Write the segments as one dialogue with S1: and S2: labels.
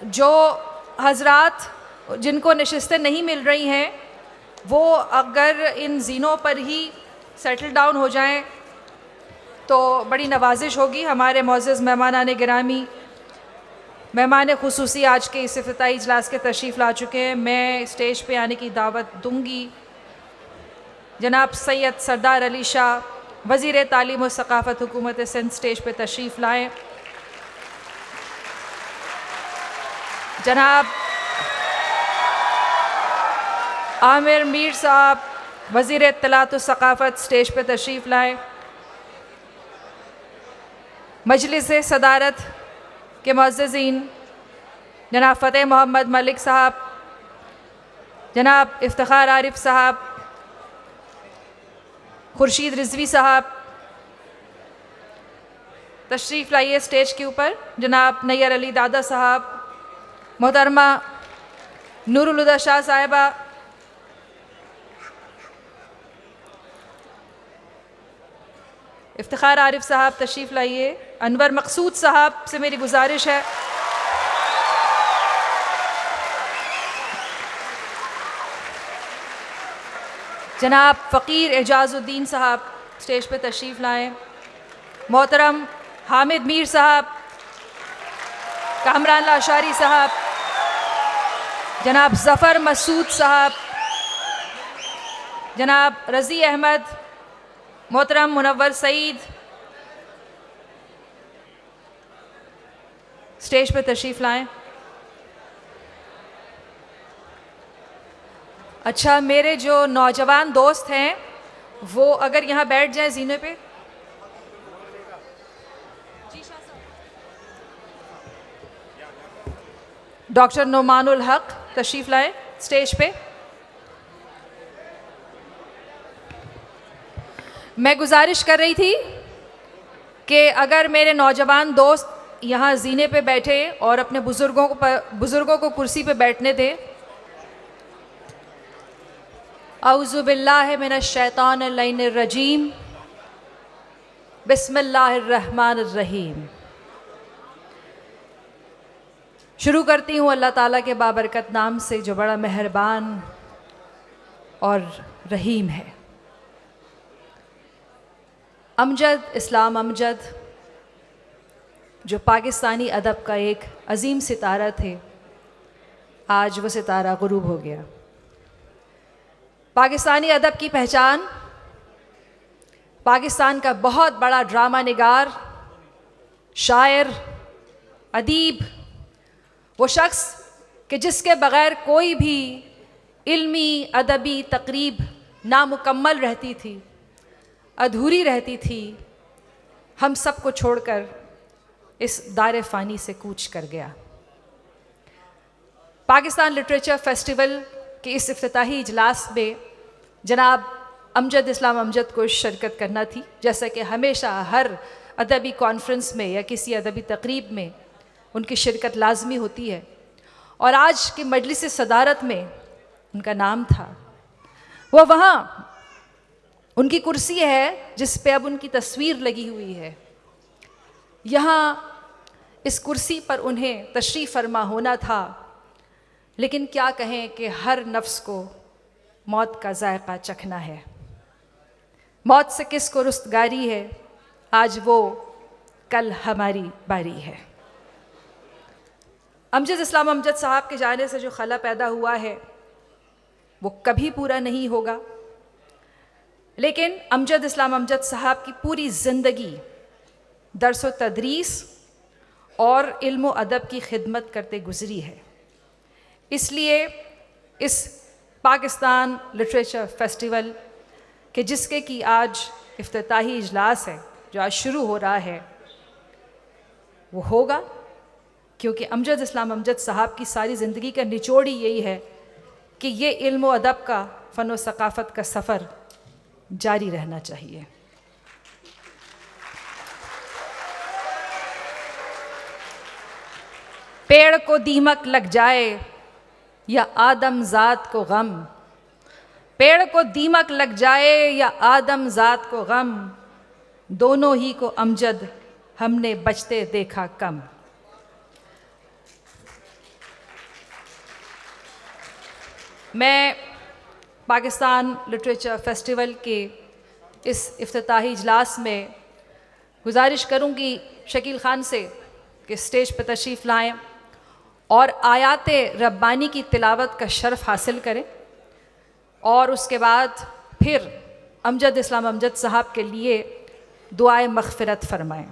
S1: जो हजरात जिनको नशिस्तें नहीं मिल रही हैं वो अगर इन ज़ीनों पर ही सेटल डाउन हो जाएं तो बड़ी नवाजिश होगी। हमारे मोअज़्ज़ज़ मेहमानान गिरामी, मेहमान खुसूसी आज के इस इफ्तिताई इजलास के तशरीफ़ ला चुके हैं। मैं स्टेज पे आने की दावत दूंगी जनाब सैयद सरदार अली शाह, वज़ीर तालीम व सक़ाफ़त हुकूमत सिंध, स्टेज पे तशरीफ़ लाएँ। जनाब आमिर मीर साहब, वज़ीर इत्तलात व सक़ाफ़त, स्टेज पे तशरीफ़ लाएँ। मजलिस सदारत के मुअज़्ज़ज़ीन जनाब फ़तेह मोहम्मद मलिक साहब, जनाब इफ्तिखार आरिफ साहब, खुर्शीद रिजवी साहब, तशरीफ़ लाइए स्टेज के ऊपर। जनाब नैयर अली दादा साहब, मोहतरमा नूरुल हुदा शाह साहिबा, इफ्तिखार आरिफ साहब तशरीफ़ लाइए। अनवर मकसूद साहब से मेरी गुजारिश है जनाब फ़कीर एजाज़ुद्दीन साहब स्टेज पे तशरीफ़ लाएँ। मोहतरम हामिद मीर साहब, कामरान लाशारी साहब, जनाब ज़फ़र मसूद साहब, जनाब रज़ी अहमद, मोहतरम मुनव्वर सईद स्टेज पे तशरीफ़ लाएँ। अच्छा, मेरे जो नौजवान दोस्त हैं वो अगर यहाँ बैठ जाएं ज़ीने पे। डॉक्टर नुमानुल हक तशरीफ़ लाएं स्टेज पे। मैं गुजारिश कर रही थी कि अगर मेरे नौजवान दोस्त यहाँ ज़ीने पे बैठे और अपने बुज़ुर्गों को कुर्सी पे बैठने थे। औज़ु बिल्लाहि मिनश शैतानिर रजीम, बिस्मिल्लाहिर रहमानिर रहीम। शुरू करती हूँ अल्लाह ताला के बाबरकत नाम से जो बड़ा मेहरबान और रहीम है। अमजद इस्लाम अमजद जो पाकिस्तानी अदब का एक अजीम सितारा थे, आज वो सितारा गुरूब हो गया। पाकिस्तानी अदब की पहचान पाकिस्तान का बहुत बड़ा ड्रामा निगार, शायर, अदीब, वो शख्स कि जिसके बग़ैर कोई भी इल्मी अदबी तकरीब नामुकम्मल रहती थी, अधूरी रहती थी, हम सब को छोड़कर इस दारे फ़ानी से कूच कर गया। पाकिस्तान लिटरेचर फेस्टिवल कि इस इफ्तिताही इजलास में जनाब अमजद इस्लाम अमजद को शिरकत करना थी। जैसा कि हमेशा हर अदबी कॉन्फ्रेंस में या किसी अदबी तकरीब में उनकी शिरकत लाजमी होती है, और आज की मजलिस सदारत में उनका नाम था। वो वहाँ उनकी कुर्सी है जिस पे अब उनकी तस्वीर लगी हुई है। यहाँ इस कुर्सी पर उन्हें तशरीफ़ फरमा होना था, लेकिन क्या कहें कि हर नफ्स को मौत का जायका चखना है। मौत से किसको रुस्तगारी है, आज वो कल हमारी बारी है। अमजद इस्लाम अमजद साहब के जाने से जो खला पैदा हुआ है वो कभी पूरा नहीं होगा, लेकिन अमजद इस्लाम अमजद साहब की पूरी ज़िंदगी दर्स व तदरीस और इल्म व अदब की खिदमत करते गुजरी है। इसलिए इस पाकिस्तान लिटरेचर फेस्टिवल के जिसके कि आज इफ्तिताही इजलास है जो आज शुरू हो रहा है, वो होगा क्योंकि अमजद इस्लाम अमजद साहब की सारी ज़िंदगी का निचोड़ ही यही है कि ये इल्म व अदब का, फ़न व सक़ाफ़त का सफ़र जारी रहना चाहिए। पेड़ को दीमक लग जाए या आदम ज़ात को गम, पेड़ को दीमक लग जाए या आदम ज़ात को गम, दोनों ही को अमजद हमने बचते देखा कम। मैं पाकिस्तान लिटरेचर फेस्टिवल के इस इफ्तिताही इजलास में गुजारिश करूँगी शकील ख़ान से कि स्टेज पर तशरीफ़ लाएँ और आयात रब्बानी की तिलावत का शर्फ हासिल करें और उसके बाद फिर अमजद इस्लाम अमजद साहब के लिए दुआए मग़फ़िरत फ़रमाएँ।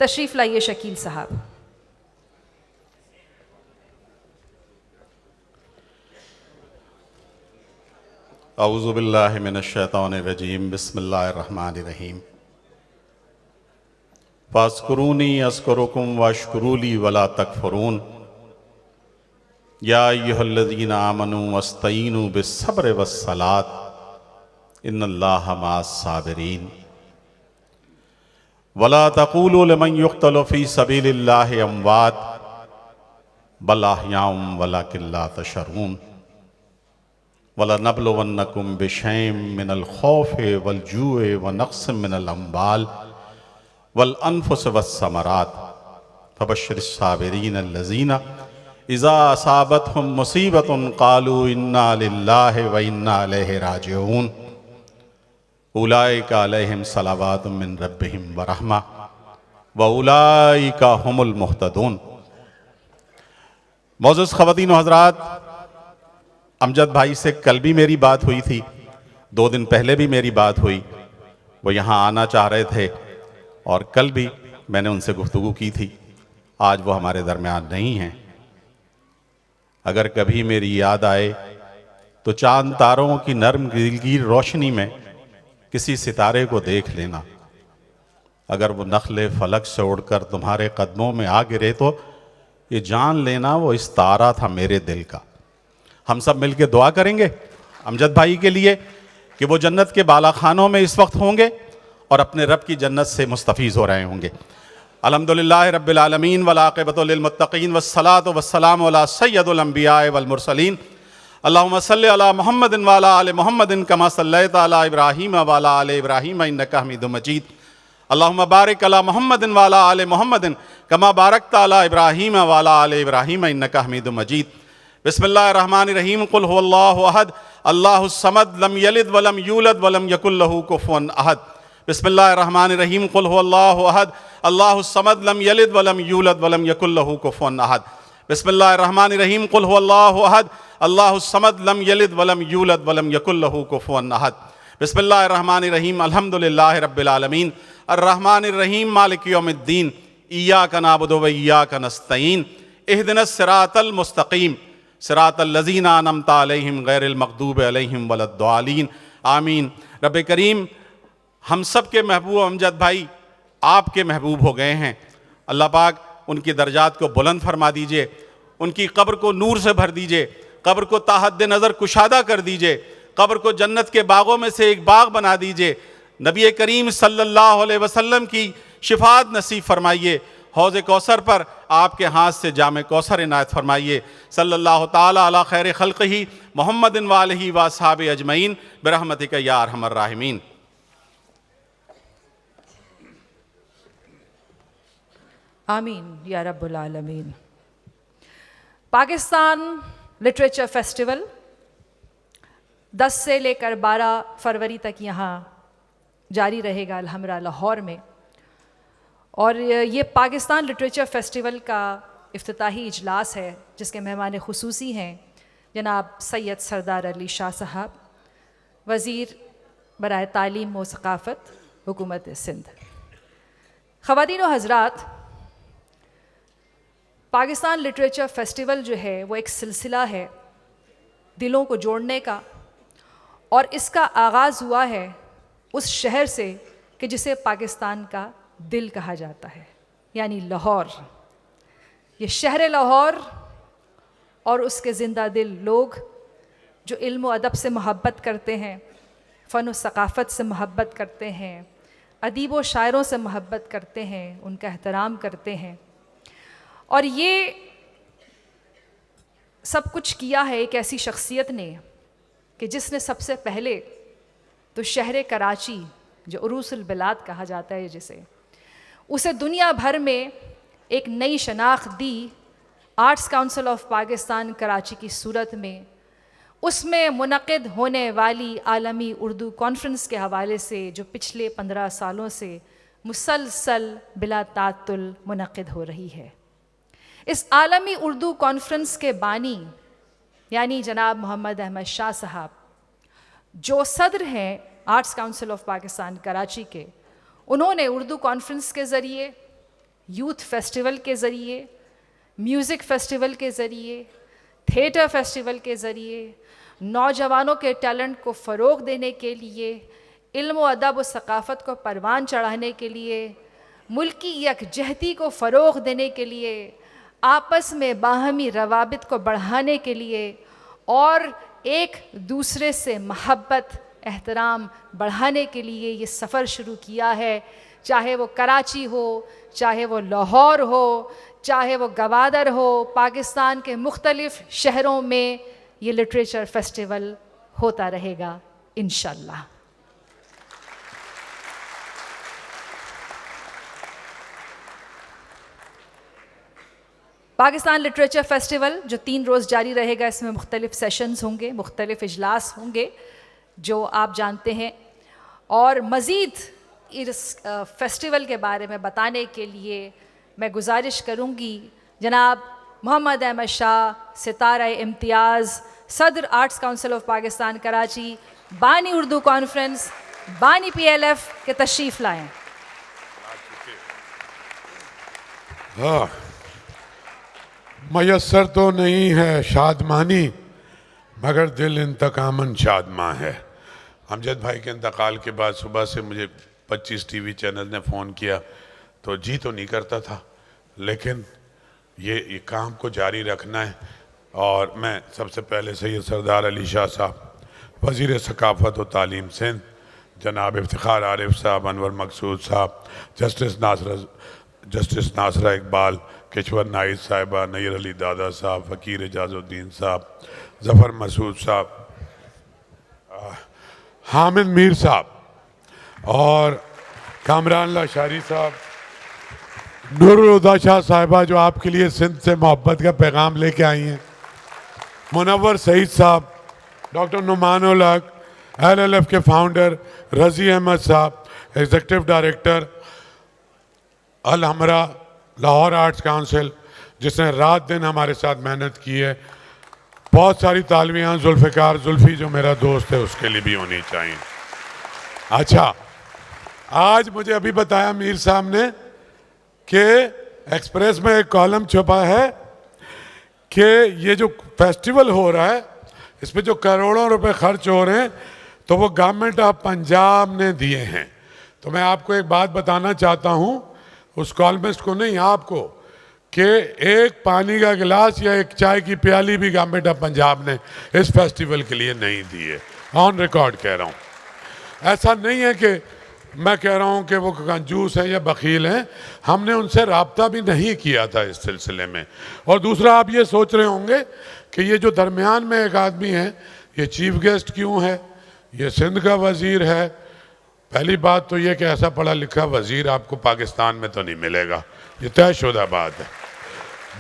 S1: तशरीफ़ लाइए शकील साहब।
S2: औज़ु बिल्लाहि मिनश्शैतानिर्रजीम बिस्मिल्लाहिर्रहमानिर्रहीम। फ़ज़्कुरूनी अज़्कुरुकुम वश्कुरूली वला तकफ़ुरून। या अय्युहल्लज़ीना आमनू वस्तईनू बिस्सब्रि वस्सलात इन्नल्लाहा मअस्साबिरीन। वला तक़ूलू लिमन युक़्तलु फ़ी सबीलिल्लाहि अमवात बल अहयाउम वलाकिन ला तशऊरून। वलनब्लुवन्नकुम बिशैइन मिनल खौफ़ि वल जूइ व नक़्सिम मिनल अम्वाल वल अनफुस वस्समरात फबश्शिरिस साबिरीन अल्लज़ीना इज़ा असाबतहुम मुसीबतुन क़ालू इन्ना लिल्लाहि व इन्ना इलैहि राजिऊन। उलाइका अलैहिम सलावातुम मिन रब्बिहिम व रहमा व उलाइका हुमुल मुहतदून। मौजूद ख़वातीन व हज़रात, अमजद भाई से कल भी मेरी बात हुई थी, 2 दिन पहले भी मेरी बात हुई। वो यहाँ आना चाह रहे थे और कल भी मैंने उनसे गुफ्तगू की थी। आज वो हमारे दरमियान नहीं हैं। अगर कभी मेरी याद आए तो चांद तारों की नर्म गिलगीर रोशनी में किसी सितारे को देख लेना। अगर वो नखले फलक से उड़कर तुम्हारे कदमों में आ गिरे तो ये जान लेना वो इस तारा था मेरे दिल का। हम सब मिलके दुआ करेंगे अमजद भाई के लिए कि वो जन्नत के बाला खानों में इस वक्त होंगे और अपने रब की जन्नत से मुस्तफ़ीज़ हो रहे होंगे। अल्हम्दुलिल्लाहि रब्बिल आलमीन वल आक़िबतु लिल मुत्तक़ीन वस्सलातु वस्सलामु अला सय्यिदिल अंबिया वल मुरसलीन। अल्लाहुम्मा सल्लि अला मुहम्मदिन व अला आलि मुहम्मदिन कमा सल्लैता अला इब्राहीम व अला आलि इब्राहीम इन्नका हमीदुम मजीद। अल्लाहुम्मा बारिक अला मुहम्मदिन व अला आलि मुहम्मदिन कमा बारकता अला इब्राहीम व अला आलि इब्राहीम इन्नका हमीदुम मजीद। बिस्मिल्लाहिर्रहमानिर्रहीम। कुल हुवल्लाहु अहद अल्लाहुस समद लम यलिद वलम यूलद वलम यकुल लहू कुफुवन अहद। बिस्मिल्लाहिर्रहमानिर्रहीम। कुल हुवल्लाहु अहद अल्लाहुस समद लम यलिद वलम यूलद वलम यकुल लहू कुफुवन अहद। बिस्मिल्लाहिर्रहमानिर्रहीम। कुल हुवल्लाहु अहद अल्लाहुस समद लम यलिद वलम यूलद वलम यकुल लहू कुफुवन अहद। बिस्मिल्लाहिर्रहमानिर्रहीम। अल्हम्दुलिल्लाहि रब्बिल आलमीन अर्रहमानिर्रहीम मालिकि यौमिद्दीन इय्याका नअबुदु व इय्याका नस्तईन इहदिनस सिरातल मुस्तक़ीम सिरातल लज़ीना अनअमता अलैहिम गैरिल मग़दूबि अलैहिम वलद्दालीन आमीन। रब करीम, हम सब के महबूब अमजद भाई आपके महबूब हो गए हैं। अल्लाह पाक उनकी दर्जात को बुलंद फरमा दीजिए, उनकी कब्र को नूर से भर दीजिए, कब्र को ताहद्दे नज़र कुशादा कर दीजिए, कब्र को जन्नत के बागों में से एक बाग बना दीजिए। नबी करीम सल्लल्लाहु अलैहि वसल्लम की शिफात नसीब फरमाइए। हौज़ कौसर पर आपके हाथ से जाम कौसर इनायत फरमाइए। सल्लल्लाहु ताला अला खैर खल्क़िही मुहम्मदिन व आलिही व अस्हाबिही अजमईन बिरहमतिका या अरहमर राहिमीन।
S1: आमीन या रब्बुल आलमीन। पाकिस्तान लिटरेचर फेस्टिवल 10 से लेकर 12 फरवरी तक यहाँ जारी रहेगा अलहमरा लाहौर में। और ये पाकिस्तान लिटरेचर फेस्टिवल का इफ्तिताही इजलास है जिसके मेहमान खुसूसी हैं जनाब सैयद सरदार अली शाह साहब, वज़ीर बराए तालीम व सक़ाफ़त हुकूमत सिंध। ख़वातीन व हज़रात, पाकिस्तान लिटरेचर फेस्टिवल जो है वो एक सिलसिला है दिलों को जोड़ने का, और इसका आगाज़ हुआ है उस शहर से कि जिसे पाकिस्तान का दिल कहा जाता है, यानी लाहौर। ये शहर लाहौर और उसके ज़िंदा दिल लोग जो इल्म व अदब से मोहब्बत करते हैं, फ़न व सक़ाफ़त से मोहब्बत करते हैं, अदीब व शायरों से मोहब्बत करते हैं, उनका एहतराम करते हैं। और ये सब कुछ किया है एक ऐसी शख्सियत ने कि जिसने सबसे पहले तो शहर कराची, जो उरूसुल बिलाद कहा जाता है जिसे, उसे दुनिया भर में एक नई शनाख्त दी arts council of Pakistan Karachi की सूरत में। उसमें मुनक़िद होने वाली आलमी उर्दू कॉन्फ्रेंस के हवाले से जो पिछले 15 सालों से मुसलसल बिला तातुल मुनक़िद हो रही है। इस आलमी उर्दू कॉन्फ्रेंस के बानी यानी जनाब मोहम्मद अहमद शाह साहब, जो सदर हैं arts council of Pakistan Karachi के, उन्होंने उर्दू कॉन्फ्रेंस के ज़रिए, यूथ फेस्टिवल के ज़रिए, म्यूज़िक फेस्टिवल के ज़रिए, थिएटर फेस्टिवल के ज़रिए नौजवानों के टैलेंट को फ़रोग़ देने के लिए, इल्म व अदब व सकाफ़त को परवान चढ़ाने के लिए, मुल्की यकजहती को फ़रोग़ देने के लिए, आपस में बाहमी रवाबित को बढ़ाने के लिए और एक दूसरे से महब्बत एहतराम बढ़ाने के लिए ये सफ़र शुरू किया है। चाहे वो कराची हो, चाहे वो लाहौर हो, चाहे वो गवादर हो, पाकिस्तान के मुख्तलिफ़ शहरों में ये लिटरेचर फेस्टिवल होता रहेगा इंशाअल्लाह। पाकिस्तान लिटरेचर फेस्टिवल जो 3 रोज़ जारी रहेगा, इसमें मुख्तलिफ़ सेशंस होंगे, मुख्तलिफ़ इजलास होंगे जो आप जानते हैं। और मज़ीद इस फेस्टिवल के बारे में बताने के लिए मैं गुजारिश करूँगी जनाब मोहम्मद अहमद शाह, सितारा इम्तियाज़, सदर arts council of Pakistan Karachi, बानी उर्दू कॉन्फ्रेंस, बानी PLF के तशरीफ़ लाएँ।
S3: हाँ, मयसर तो नहीं है शादमानी, मगर दिल इंतकामन शादमा है। अमजद भाई के इंतकाल के बाद सुबह से मुझे 25 TV चैनल ने फ़ोन किया, तो जी तो नहीं करता था, लेकिन ये काम को जारी रखना है। और मैं सबसे पहले सैयद सरदार अली शाह साहब, वज़ीर सकाफ़त व तालीम सिंध, जनाब इफ्तिखार आरिफ साहब, अनवर मकसूद साहब, जस्टिस नासरा इकबाल, किश्वर नाइद साहिबा, नैर अली दादा साहब, फ़कीर एजाज़ुद्दीन साहब, ज़फ़र मसूद साहब, हामिद मीर साहब और कामरान लाशारी साहब, नूरुल हुदा शाह साहिबा जो आपके लिए सिंध से मोहब्बत का पैगाम लेके आई हैं, मुनव्वर सईद साहब, डॉक्टर नुमानुल हक, LLF के फाउंडर रज़ी अहमद साहब, एग्जीक्यूटिव डायरेक्टर अल हमरा लाहौर आर्ट्स काउंसिल, जिसने रात दिन हमारे साथ मेहनत की है। बहुत सारी तालमियाँ, जुल्फ़िकार जुल्फ़ी जो मेरा दोस्त है उसके लिए भी होनी चाहिए। अच्छा, आज मुझे अभी बताया मीर साहब ने कि एक्सप्रेस में एक कॉलम छपा है कि ये जो फेस्टिवल हो रहा है इस पे जो करोड़ों रुपए खर्च हो रहे हैं तो वो गवर्नमेंट ऑफ पंजाब ने दिए हैं। तो मैं आपको एक बात बताना चाहता हूँ, उस कॉलमिस्ट को नहीं, आपको, कि एक पानी का गिलास या एक चाय की प्याली भी गवर्नमेंट ऑफ पंजाब ने इस फेस्टिवल के लिए नहीं दी है। ऑन रिकॉर्ड कह रहा हूँ। ऐसा नहीं है कि मैं कह रहा हूँ कि वो कंजूस हैं या बखील हैं, हमने उनसे राब्ता भी नहीं किया था इस सिलसिले में। और दूसरा, आप ये सोच रहे होंगे कि ये जो दरमियान में एक आदमी है ये चीफ गेस्ट क्यों है, ये सिंध का वज़ीर है। पहली बात तो ये कि ऐसा पढ़ा लिखा वज़ीर आपको पाकिस्तान में तो नहीं मिलेगा, ये तयशुदा बात है।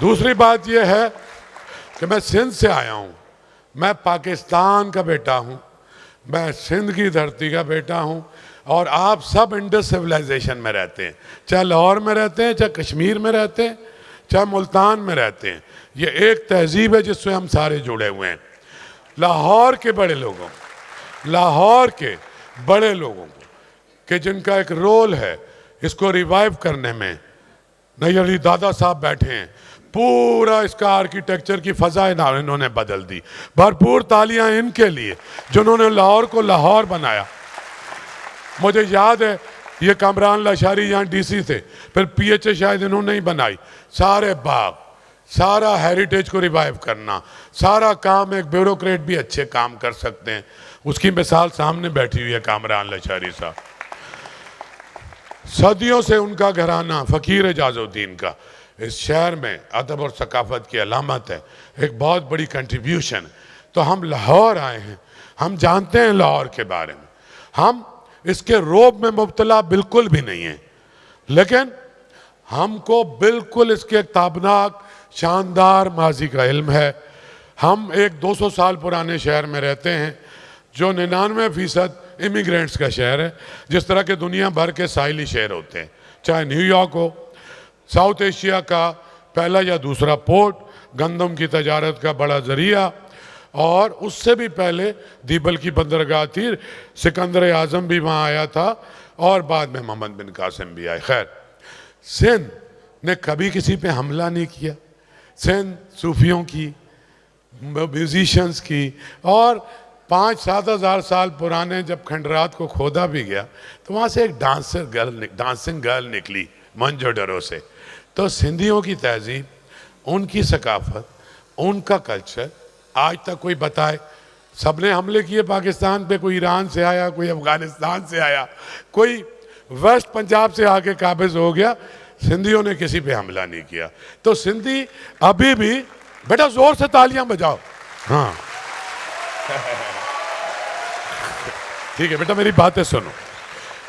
S3: दूसरी बात ये है कि मैं सिंध से आया हूँ, मैं पाकिस्तान का बेटा हूँ, मैं सिंध की धरती का बेटा हूँ। और आप सब इंडस सिविलाइजेशन में रहते हैं, चाहे लाहौर में रहते हैं, चाहे कश्मीर में रहते हैं, चाहे मुल्तान में रहते हैं। ये एक तहजीब है जिससे हम सारे जुड़े हुए हैं। लाहौर के बड़े लोगों, लाहौर के बड़े लोगों को कि जिनका एक रोल है इसको रिवाइव करने में, नैर अली दादा साहब बैठे हैं, पूरा इसका आर्किटेक्चर की फ़ज़ा इन्होंने बदल दी। भरपूर तालियां इनके लिए जिन्होंने लाहौर को लाहौर बनाया। मुझे याद है ये कामरान लाशारी यहाँ DC थे, फिर PHA शायद इन्होंने ही बनाई। सारे बाग, सारा हेरिटेज को रिवाइव करना, सारा काम एक ब्यूरोक्रेट भी अच्छे काम कर सकते हैं, उसकी मिसाल सामने बैठी हुई है कामरान लाशारी साहब। सदियों से उनका घराना, फ़कीर एजाज़ुद्दीन का, इस शहर में अदब और सकाफ़त की अलामत है, एक बहुत बड़ी कंट्रीब्यूशन। तो हम लाहौर आए हैं, हम जानते हैं लाहौर के बारे में, हम इसके रोब में मुब्तला बिल्कुल भी नहीं है, लेकिन हमको बिल्कुल इसके ताबनाक शानदार माजी का इल्म है। हम एक 200 साल पुराने शहर में रहते हैं जो 99% इमिग्रेंट्स का शहर है, जिस तरह के दुनिया भर के साहिली शहर होते हैं, चाहे न्यूयॉर्क हो, साउथ एशिया का पहला या दूसरा पोर्ट, गंदम की तजारत का बड़ा जरिया, और उससे भी पहले दीबल की बंदरगाह थी, सिकंदर आजम भी वहाँ आया था, और बाद में मोहम्मद बिन कासिम भी आए। खैर, सिंध ने कभी किसी पे हमला नहीं किया। सिंध सूफियों की, म्यूजिशियंस की, और 5-7 हज़ार साल पुराने जब खंडरात को खोदा भी गया तो वहाँ से एक डांसिंग गर्ल निकली मोहनजोदड़ो से। तो सिंधियों की तहजीब, उनकी सकाफत, उनका कल्चर आज तक कोई बताए। सबने हमले किए पाकिस्तान पे, कोई ईरान से आया, कोई अफगानिस्तान से आया, कोई वेस्ट पंजाब से आके काबिज हो गया, सिंधियों ने किसी पे हमला नहीं किया। तो सिंधी अभी भी, बेटा जोर से तालियां बजाओ, हाँ ठीक है बेटा, मेरी बातें सुनो।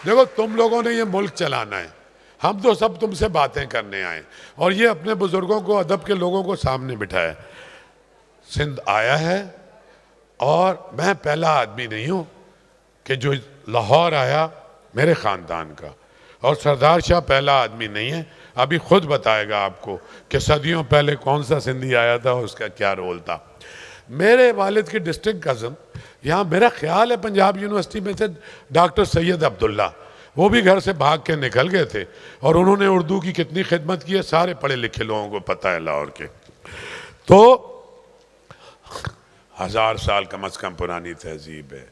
S3: देखो, तुम लोगों ने ये मुल्क चलाना है, हम तो सब तुमसे बातें करने आए, और ये अपने बुजुर्गों को, अदब के लोगों को सामने बिठाया। सिंध आया है, और मैं पहला आदमी नहीं हूं कि जो लाहौर आया मेरे ख़ानदान का, और सरदार शाह पहला आदमी नहीं है। अभी खुद बताएगा आपको कि सदियों पहले कौन सा सिंधी आया था, उसका क्या रोल था। मेरे वालिद की डिस्ट्रिक्ट कज़न, यहाँ मेरा ख्याल है पंजाब यूनिवर्सिटी में से डॉक्टर सैयद अब्दुल्ला, वो भी घर से भाग के निकल गए थे, और उन्होंने उर्दू की कितनी खिदमत की है, सारे पढ़े लिखे लोगों को पता है लाहौर के। तो 1000 साल कम अज़ कम पुरानी तहजीब है,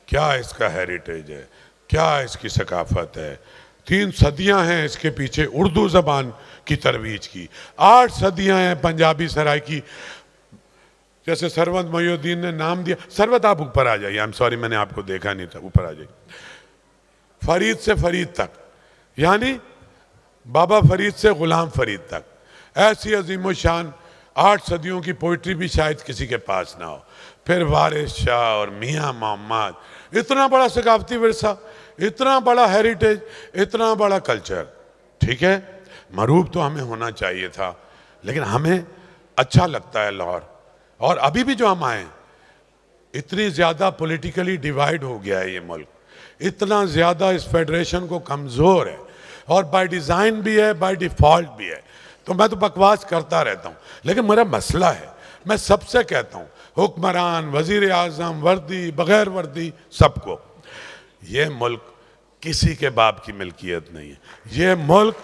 S3: क्या इसका हेरिटेज है, क्या इसकी सकाफत है। 3 सदियां हैं इसके पीछे उर्दू ज़बान की तरवीज की, 8 सदियां हैं पंजाबी सराइकी। जैसे सरवत मोहिउद्दीन ने नाम दिया, सरवत आप ऊपर आ जाइए, आई एम सॉरी मैंने आपको देखा नहीं था, ऊपर आ जाइए। फरीद से फरीद तक, यानी बाबा फरीद से गुलाम फरीद तक, ऐसी अजीम शान 8 सदियों की पोइट्री भी शायद किसी के पास ना हो। फिर वारिस शाह और मियाँ मोहम्मद, इतना बड़ा सकाफती विरसा, इतना बड़ा हेरिटेज, इतना बड़ा कल्चर। ठीक है, मरूब तो हमें होना चाहिए था, लेकिन हमें अच्छा लगता है लाहौर। और अभी भी जो हम आए, इतनी ज़्यादा पॉलिटिकली डिवाइड हो गया है ये मुल्क, इतना ज़्यादा इस फेडरेशन को कमज़ोर है, और बाय डिज़ाइन भी है, बाय डिफ़ॉल्ट भी है। तो मैं तो बकवास करता रहता हूँ, लेकिन मेरा मसला है, मैं सबसे कहता हूँ, हुक्मरान, वज़ीर आज़म, वर्दी, बग़ैर वर्दी, सबको, ये मुल्क किसी के बाप की मिल्कियत नहीं है। ये मुल्क,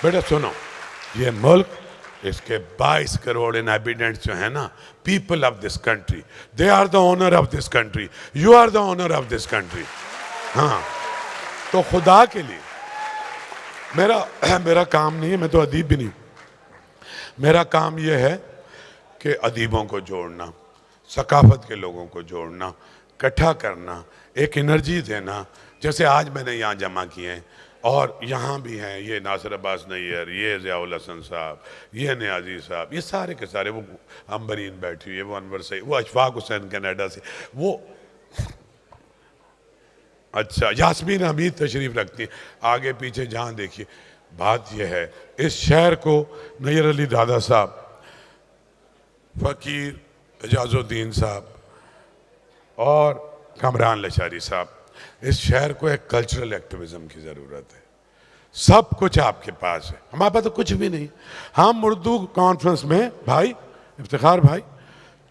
S3: बेटा सुनो, ये मुल्क, इसके 22 करोड़ इनहैबिटेंट्स जो है ना, people of this country, they are the owner of this country, you are the owner of this country. हाँ, तो खुदा के लिए मेरा काम नहीं है, मैं तो अदीब भी नहीं, मेरा काम यह है कि अदीबों को जोड़ना, सकाफत के लोगों को जोड़ना, इकट्ठा करना, एक एनर्जी देना। जैसे आज मैंने यहाँ जमा किए हैं, और यहाँ भी हैं, ये नासिर अब्बास नैयर, ये ज़ियाउल हसन साहब, ये नियाज़ी साहब, ये सारे के सारे, वो अम्बरीन बैठी हुई है, वो अनवर सईद, वो अशफाक हुसैन कनाडा से, वो अच्छा यास्मीन हमीद तशरीफ़ रखती हैं, आगे पीछे जहाँ देखिए। बात यह है, इस शहर को नैयर अली दादा साहब, फ़कीर एजाज़ुद्दीन साहब और कामरान लशारी साहब, इस शहर को एक कल्चरल एक्टिविज़म की ज़रूरत है। सब कुछ आपके पास है, हमारे पास तो कुछ भी नहीं। हम उर्दू कॉन्फ्रेंस में भाई इफ्तिखार भाई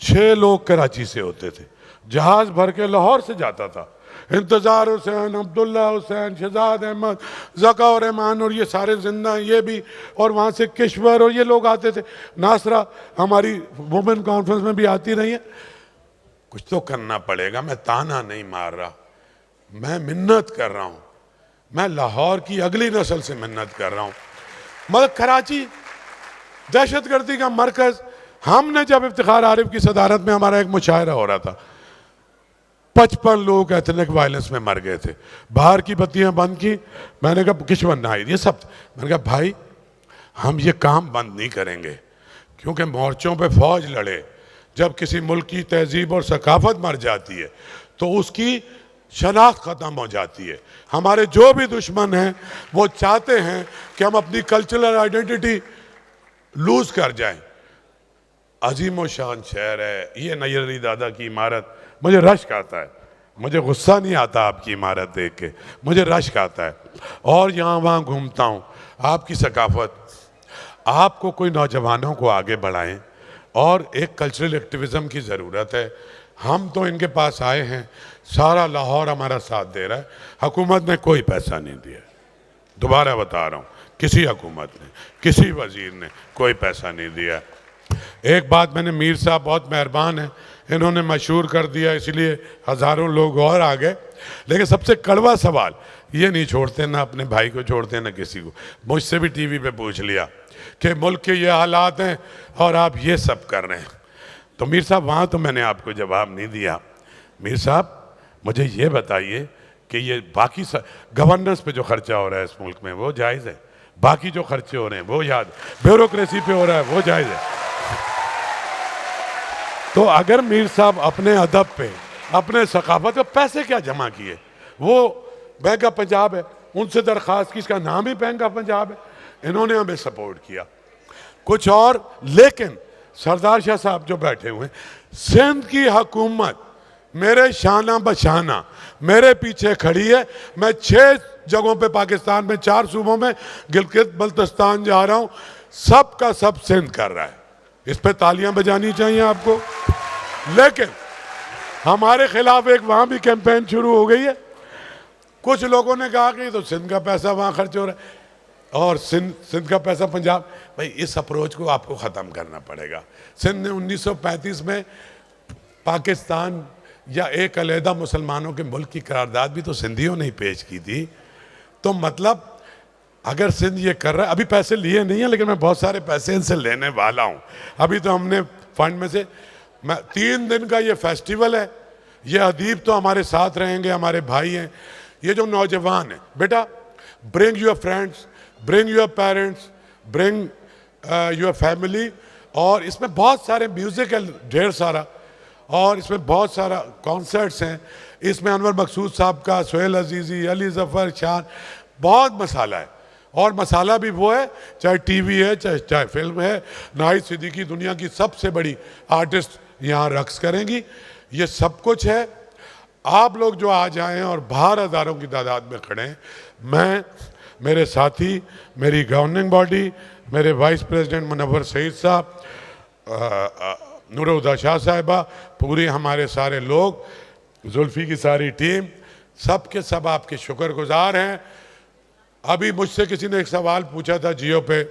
S3: 6 लोग कराची से होते थे, जहाज़ भर के लाहौर से जाता था, इंतज़ार हुसैन, अब्दुल्ला हुसैन, शहजाद अहमद, ज़का और रहमान, और ये सारे जिंदा ये भी, और वहाँ से किश्वर और ये लोग आते थे। नासरा हमारी वुमेन कॉन्फ्रेंस में भी आती रही है। कुछ तो करना पड़ेगा, मैं ताना नहीं मार रहा, मैं मिन्नत कर रहा हूँ, मैं लाहौर की अगली नस्ल से मिन्नत कर रहा हूँ। मतलब कराची दहशतगर्दी का मरकज़, हमने जब इफ्तिखार आरिफ की सदारत में हमारा एक मुशायरा हो रहा था, 55 लोग एथनिक वायलेंस में मर गए थे, बाहर की बत्तियां बंद की, मैंने कहा किश्वर नाहिद, ये सब, मैंने कहा भाई हम ये काम बंद नहीं करेंगे, क्योंकि मोर्चों पे फौज लड़े, जब किसी मुल्क की तहजीब और सकाफत मर जाती है तो उसकी शनाख्त ख़त्म हो जाती है। हमारे जो भी दुश्मन हैं वो चाहते हैं कि हम अपनी कल्चरल आइडेंटिटी लूज कर जाएं। अजीम व शान शहर है ये, नैयर अली दादा की इमारत, मुझे रश्क आता है। मुझे गुस्सा नहीं आता आपकी इमारत देख के, मुझे रश्क आता है। और यहाँ वहाँ घूमता हूँ, आपकी सकाफत, आपको कोई नौजवानों को आगे बढ़ाएं और एक कल्चरल एक्टिविज़म की ज़रूरत है। हम तो इनके पास आए हैं, सारा लाहौर हमारा साथ दे रहा है, हुकूमत ने कोई पैसा नहीं दिया। दोबारा बता रहा हूँ, किसी हुकूमत ने, किसी वजीर ने कोई पैसा नहीं दिया। एक बात मैंने, मीर साहब बहुत मेहरबान हैं, इन्होंने मशहूर कर दिया इसलिए हज़ारों लोग और आ गए, लेकिन सबसे कड़वा सवाल ये नहीं छोड़ते, ना अपने भाई को छोड़ते ना किसी को। मुझसे भी टीवी पे पूछ लिया कि मुल्क के ये हालात हैं और आप ये सब कर रहे हैं। तो मीर साहब वहाँ तो मैंने आपको जवाब नहीं दिया। मीर साहब मुझे ये बताइए कि ये बाकी गवर्नेंस पे जो खर्चा हो रहा है इस मुल्क में वो जायज़ है, बाकी जो खर्चे हो रहे हैं वो याद, ब्यूरोक्रेसी पे हो रहा है वो जायज़ है। तो अगर मीर साहब अपने अदब पे, अपने सकाफत पे पैसे क्या जमा किए, वो बैंक ऑफ पंजाब है, उनसे दरख्वास्त की, इसका नाम ही बैंक ऑफ पंजाब है, इन्होंने हमें सपोर्ट किया कुछ और। लेकिन सरदार शाह साहब जो बैठे हुए हैं, सिंध की हुकूमत मेरे शाना बशाना मेरे पीछे खड़ी है। मैं 6 जगहों पे पाकिस्तान में, 4 सूबों में, गिलगित बल्तिस्तान जा रहा हूं, सब का सब सिंध कर रहा है। इस पे तालियां बजानी चाहिए आपको। लेकिन हमारे खिलाफ एक वहां भी कैंपेन शुरू हो गई है। कुछ लोगों ने कहा कि तो सिंध का पैसा वहां खर्च हो रहा है और सिंध का पैसा पंजाब। भाई इस अप्रोच को आपको ख़त्म करना पड़ेगा। सिंध ने 1935 में पाकिस्तान या एक अलहदा मुसलमानों के मुल्क की करारदाद भी तो सिंधियों ने ही पेश की थी। तो मतलब अगर सिंध ये कर रहा है, अभी पैसे लिए नहीं है लेकिन मैं बहुत सारे पैसे इनसे लेने वाला हूँ। अभी तो हमने फंड में से, मैं 3 दिन का ये फेस्टिवल है, ये अदीब तो हमारे साथ रहेंगे, हमारे भाई हैं। ये जो नौजवान है, बेटा bring your friends, bring your parents, bring your family. और इसमें बहुत सारे म्यूज़िक है, ढेर सारा, और इसमें बहुत सारा कॉन्सर्ट्स हैं। इसमें अनवर मकसूद साहब का, सोहेल अजीज़ी, अली ज़फ़र, शान, बहुत मसाला है। और मसाला भी वो है, चाहे टीवी है, चाहे फिल्म है। नाहिद सिद्दीकी दुनिया की सबसे बड़ी आर्टिस्ट यहाँ रक्स करेंगी। ये सब कुछ है। आप लोग जो आज आए हैं और बाहर हज़ारों की तादाद में खड़े हैं, मैं, मेरे साथी, मेरी गवर्निंग बॉडी, मेरे वाइस प्रेसिडेंट मुनव्वर सईद साहब, नूरुद्दीन शाह साहिबा, पूरी हमारे सारे लोग, जुल्फ़ी की सारी टीम, सब के सब आपके शुक्रगुजार हैं। अभी मुझसे किसी ने एक सवाल पूछा था जियो पे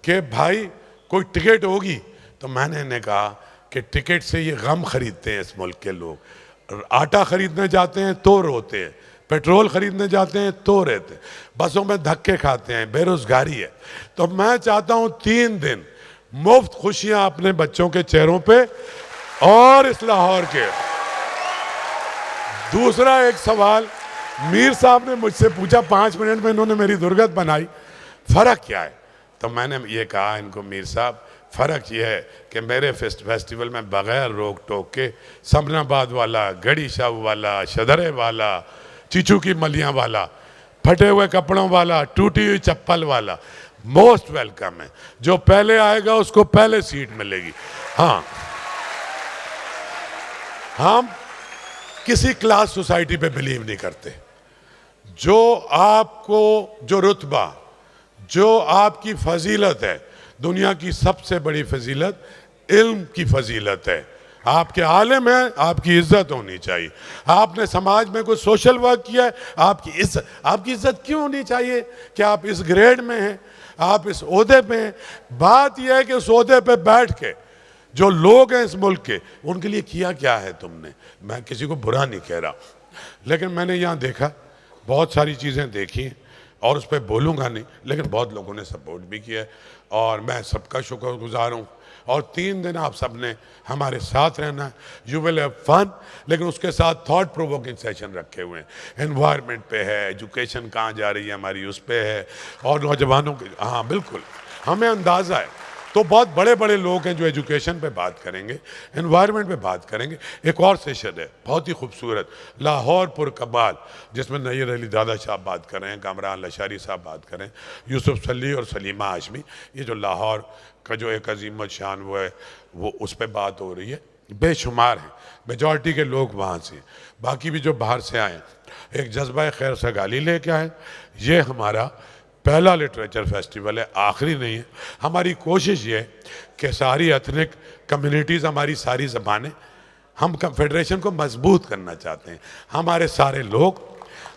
S3: कि भाई कोई टिकट होगी, तो मैंने इन्हें कहा कि टिकट से ये गम खरीदते हैं इस मुल्क के लोग। आटा खरीदने जाते हैं तो रोते हैं, पेट्रोल खरीदने जाते हैं तो रहते हैं, बसों में धक्के खाते हैं, बेरोजगारी है। तो मैं चाहता हूँ 3 दिन मुफ्त खुशियाँ अपने बच्चों के चेहरों पे और इस लाहौर के। दूसरा एक सवाल मीर साहब ने मुझसे पूछा, 5 मिनट में इन्होंने मेरी दुर्गत बनाई, फ़र्क क्या है? तो मैंने ये कहा इनको, मीर साहब फ़र्क ये है कि मेरे फेस्टिवल में बग़ैर रोक टोक के समनाबाद वाला, गड़ी शाह वाला, शदरे वाला, चीचू की मलियाँ वाला, फटे हुए कपड़ों वाला, टूटी हुई चप्पल वाला मोस्ट वेलकम है। जो पहले आएगा उसको पहले सीट मिलेगी। हाँ, हम किसी क्लास सोसाइटी पे बिलीव नहीं करते। जो आपको, जो रुतबा, जो आपकी फजीलत है, दुनिया की सबसे बड़ी फजीलत इल्म की फजीलत है। आपके आलिम हैं, आपकी इज्जत होनी चाहिए। आपने समाज में कोई सोशल वर्क किया है, आपकी इज्जत क्यों होनी चाहिए कि आप इस ग्रेड में हैं, आप इस ओहदे पे हैं। बात यह है कि उस ओहदे पे बैठ के जो लोग हैं इस मुल्क के, उनके लिए किया क्या है तुमने। मैं किसी को बुरा नहीं कह रहा, लेकिन मैंने यहाँ देखा, बहुत सारी चीज़ें देखी हैं और उस पर बोलूँगा नहीं, लेकिन बहुत लोगों ने सपोर्ट भी किया है और मैं सबका शुक्रगुजार हूँ। और 3 दिन आप सब ने हमारे साथ रहना है। यू विल हैव फन, लेकिन उसके साथ थॉट प्रोवोकिंग सेशन रखे हुए हैं। एनवायरनमेंट पे है, एजुकेशन कहाँ जा रही है हमारी, उस पे है, और नौजवानों के, हाँ बिल्कुल, हमें अंदाज़ा है तो बहुत बड़े बड़े लोग हैं जो एजुकेशन पे बात करेंगे, एनवायरनमेंट पे बात करेंगे। एक और सेशन है बहुत ही खूबसूरत, लाहौर पुरकमाल, जिसमें नईर अली दादा साहब बात कर रहे हैं, कामरान लशारी साहब बात कर रहे हैं, यूसुफ सली और सलीमा हाशमी। ये जो लाहौर का जो एक अजीमत शान वो है, वो उस पर बात हो रही है। बेशुमार हैं, मेजॉरिटी के लोग वहाँ से, बाकी भी जो बाहर से आए हैं। एक जज्बा खैर सगाली लेके आए। ये हमारा पहला लिटरेचर फेस्टिवल है, आखिरी नहीं है। हमारी कोशिश ये है कि सारी एथनिक कम्युनिटीज़, हमारी सारी ज़बानें, हम फेडरेशन को मजबूत करना चाहते हैं। हमारे सारे लोग,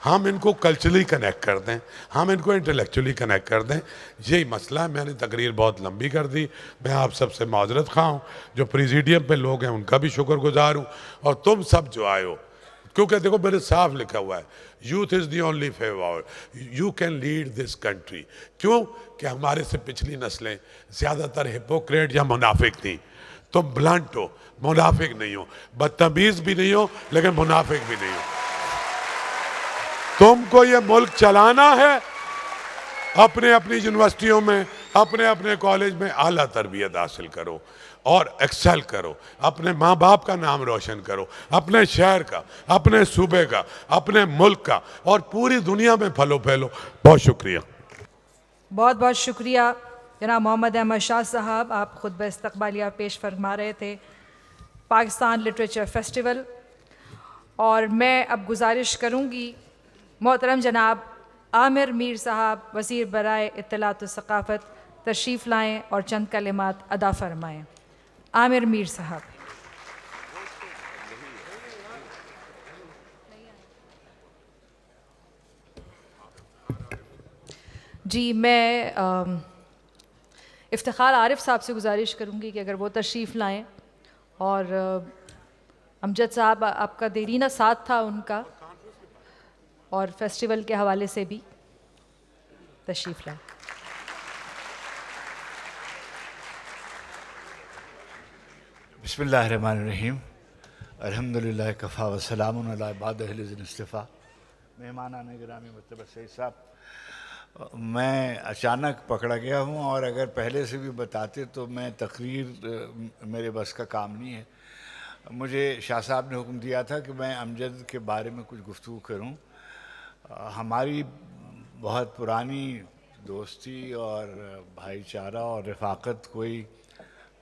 S3: हम इनको कल्चरली कनेक्ट कर दें, हम इनको इंटेलेक्चुअली कनेक्ट कर दें, यही मसला है। मैंने तकरीर बहुत लंबी कर दी, मैं आप सबसे माजरत खा हूँ। जो प्रेसिडियम पे लोग हैं उनका भी शुक्रगुजार हूँ, और तुम सब जो आए हो, क्योंकि देखो मेरे साफ लिखा हुआ है, youth is the only favour, you can lead this country. क्यों कि हमारे से पिछली नस्लें ज़्यादातर हिपोक्रेट या मुनाफिक थी। तुम ब्लंट हो, मुनाफिक नहीं हो, बदतमीज़ भी नहीं हो, लेकिन मुनाफिक भी नहीं हो। तुमको ये मुल्क चलाना है, अपने अपनी यूनिवर्सिटियों में, अपने अपने कॉलेज में आला तरबियत हासिल करो और एक्सेल करो, अपने माँ बाप का नाम रोशन करो, अपने शहर का, अपने सूबे का, अपने मुल्क का, और पूरी दुनिया में फलो फैलो। बहुत शुक्रिया।
S1: बहुत बहुत शुक्रिया जनाब मोहम्मद अहमद शाह साहब, आप खुद इस्तकबालिया पेश फरमा रहे थे पाकिस्तान लिटरेचर फेस्टिवल। और मैं अब गुजारिश करूँगी मोहतरम जनाब आमिर मीर साहब, वज़ीर बराए इत्तलात व सक़ाफ़त, तशरीफ़ लाएँ और चंद कलिमात अदा फरमाएँ। आमिर मीर साहब। जी, मैं इफ्तिखार आरिफ साहब से गुजारिश करूँगी कि अगर वो तशरीफ़ लाएँ, और अमजद साहब, आपका देरीना साथ था उनका, और फेस्टिवल के हवाले से भी तशरीफ़ लाएँ।
S4: बिस्मिल्लाहिर्रहमानिर्रहीम, अल्हम्दुलिल्लाह कफ़ा व सलामुन अला इबादिहिल इस्तिफ़ा। मेहमानान गिरामी मतलब सईद साहब, मैं अचानक पकड़ा गया हूँ, और अगर पहले से भी बताते तो मैं तकरीर मेरे बस का काम नहीं है। मुझे शाह साहब ने हुक्म दिया था कि मैं अमजद के बारे में कुछ गुफ्तगू करूँ। हमारी बहुत पुरानी दोस्ती और भाईचारा और रफ़ाक़त कोई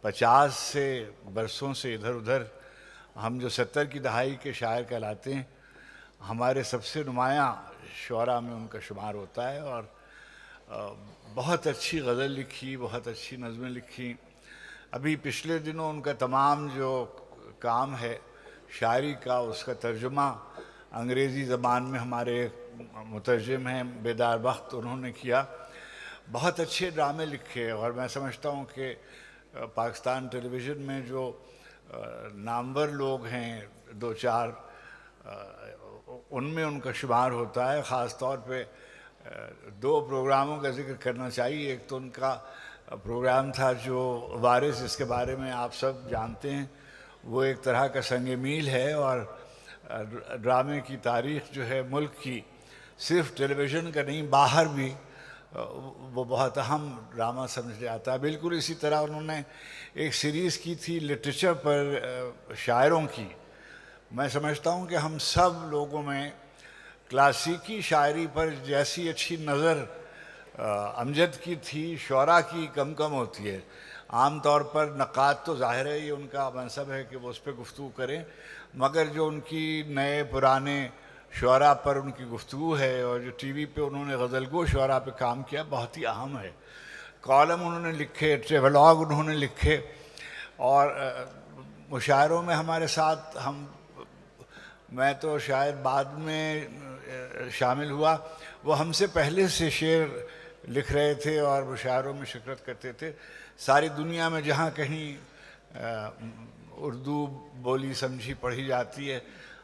S4: 50 से बरसों से इधर उधर, हम जो 70 की दहाई के शायर कहलाते हैं, हमारे सबसे नुमायाँ शुअरा में उनका शुमार होता है। और बहुत अच्छी गज़ल लिखी, बहुत अच्छी नज़में लिखी। अभी पिछले दिनों उनका तमाम जो काम है शायरी का, उसका तर्जुमा अंग्रेज़ी ज़बान में हमारे मुतरजम हैं बेदार बख्त, उन्होंने किया। बहुत अच्छे ड्रामे लिखे, और मैं समझता हूँ कि पाकिस्तान टेलीविज़न में जो नामवर लोग हैं, दो चार, उनमें उनका शुमार होता है। ख़ास तौर पे दो प्रोग्रामों का जिक्र करना चाहिए। एक तो उनका प्रोग्राम था जो वारिस, इसके बारे में आप सब जानते हैं, वो एक तरह का संग मील है, और ड्रामे की तारीख़ जो है मुल्क की, सिर्फ टेलीविज़न का नहीं बाहर भी वो बहुत अहम ड्रामा समझ जाता है। बिल्कुल इसी तरह उन्होंने एक सीरीज़ की थी लिटरेचर पर शायरों की। मैं समझता हूँ कि हम सब लोगों में क्लासिकी शायरी पर जैसी अच्छी नज़र अमजद की थी, शुअरा की कम कम होती है। आम तौर पर नक़ाद तो ज़ाहिर है ये उनका मनसब है कि वो उस पर गुफ्तगू करें, मगर जो उनकी नए पुराने शुअरा पर उनकी गुफ्तगू है, और जो टीवी पे उन्होंने गज़लगो शुअरा पे काम किया, बहुत ही अहम है। कॉलम उन्होंने लिखे, ट्रेवलॉग उन्होंने लिखे, और मुशायरों में हमारे साथ मैं तो शायद बाद में शामिल हुआ, वो हमसे पहले से शेर लिख रहे थे और मुशायरों में शिरकत करते थे। सारी दुनिया में जहाँ कहीं उर्दू बोली समझी पढ़ी जाती है,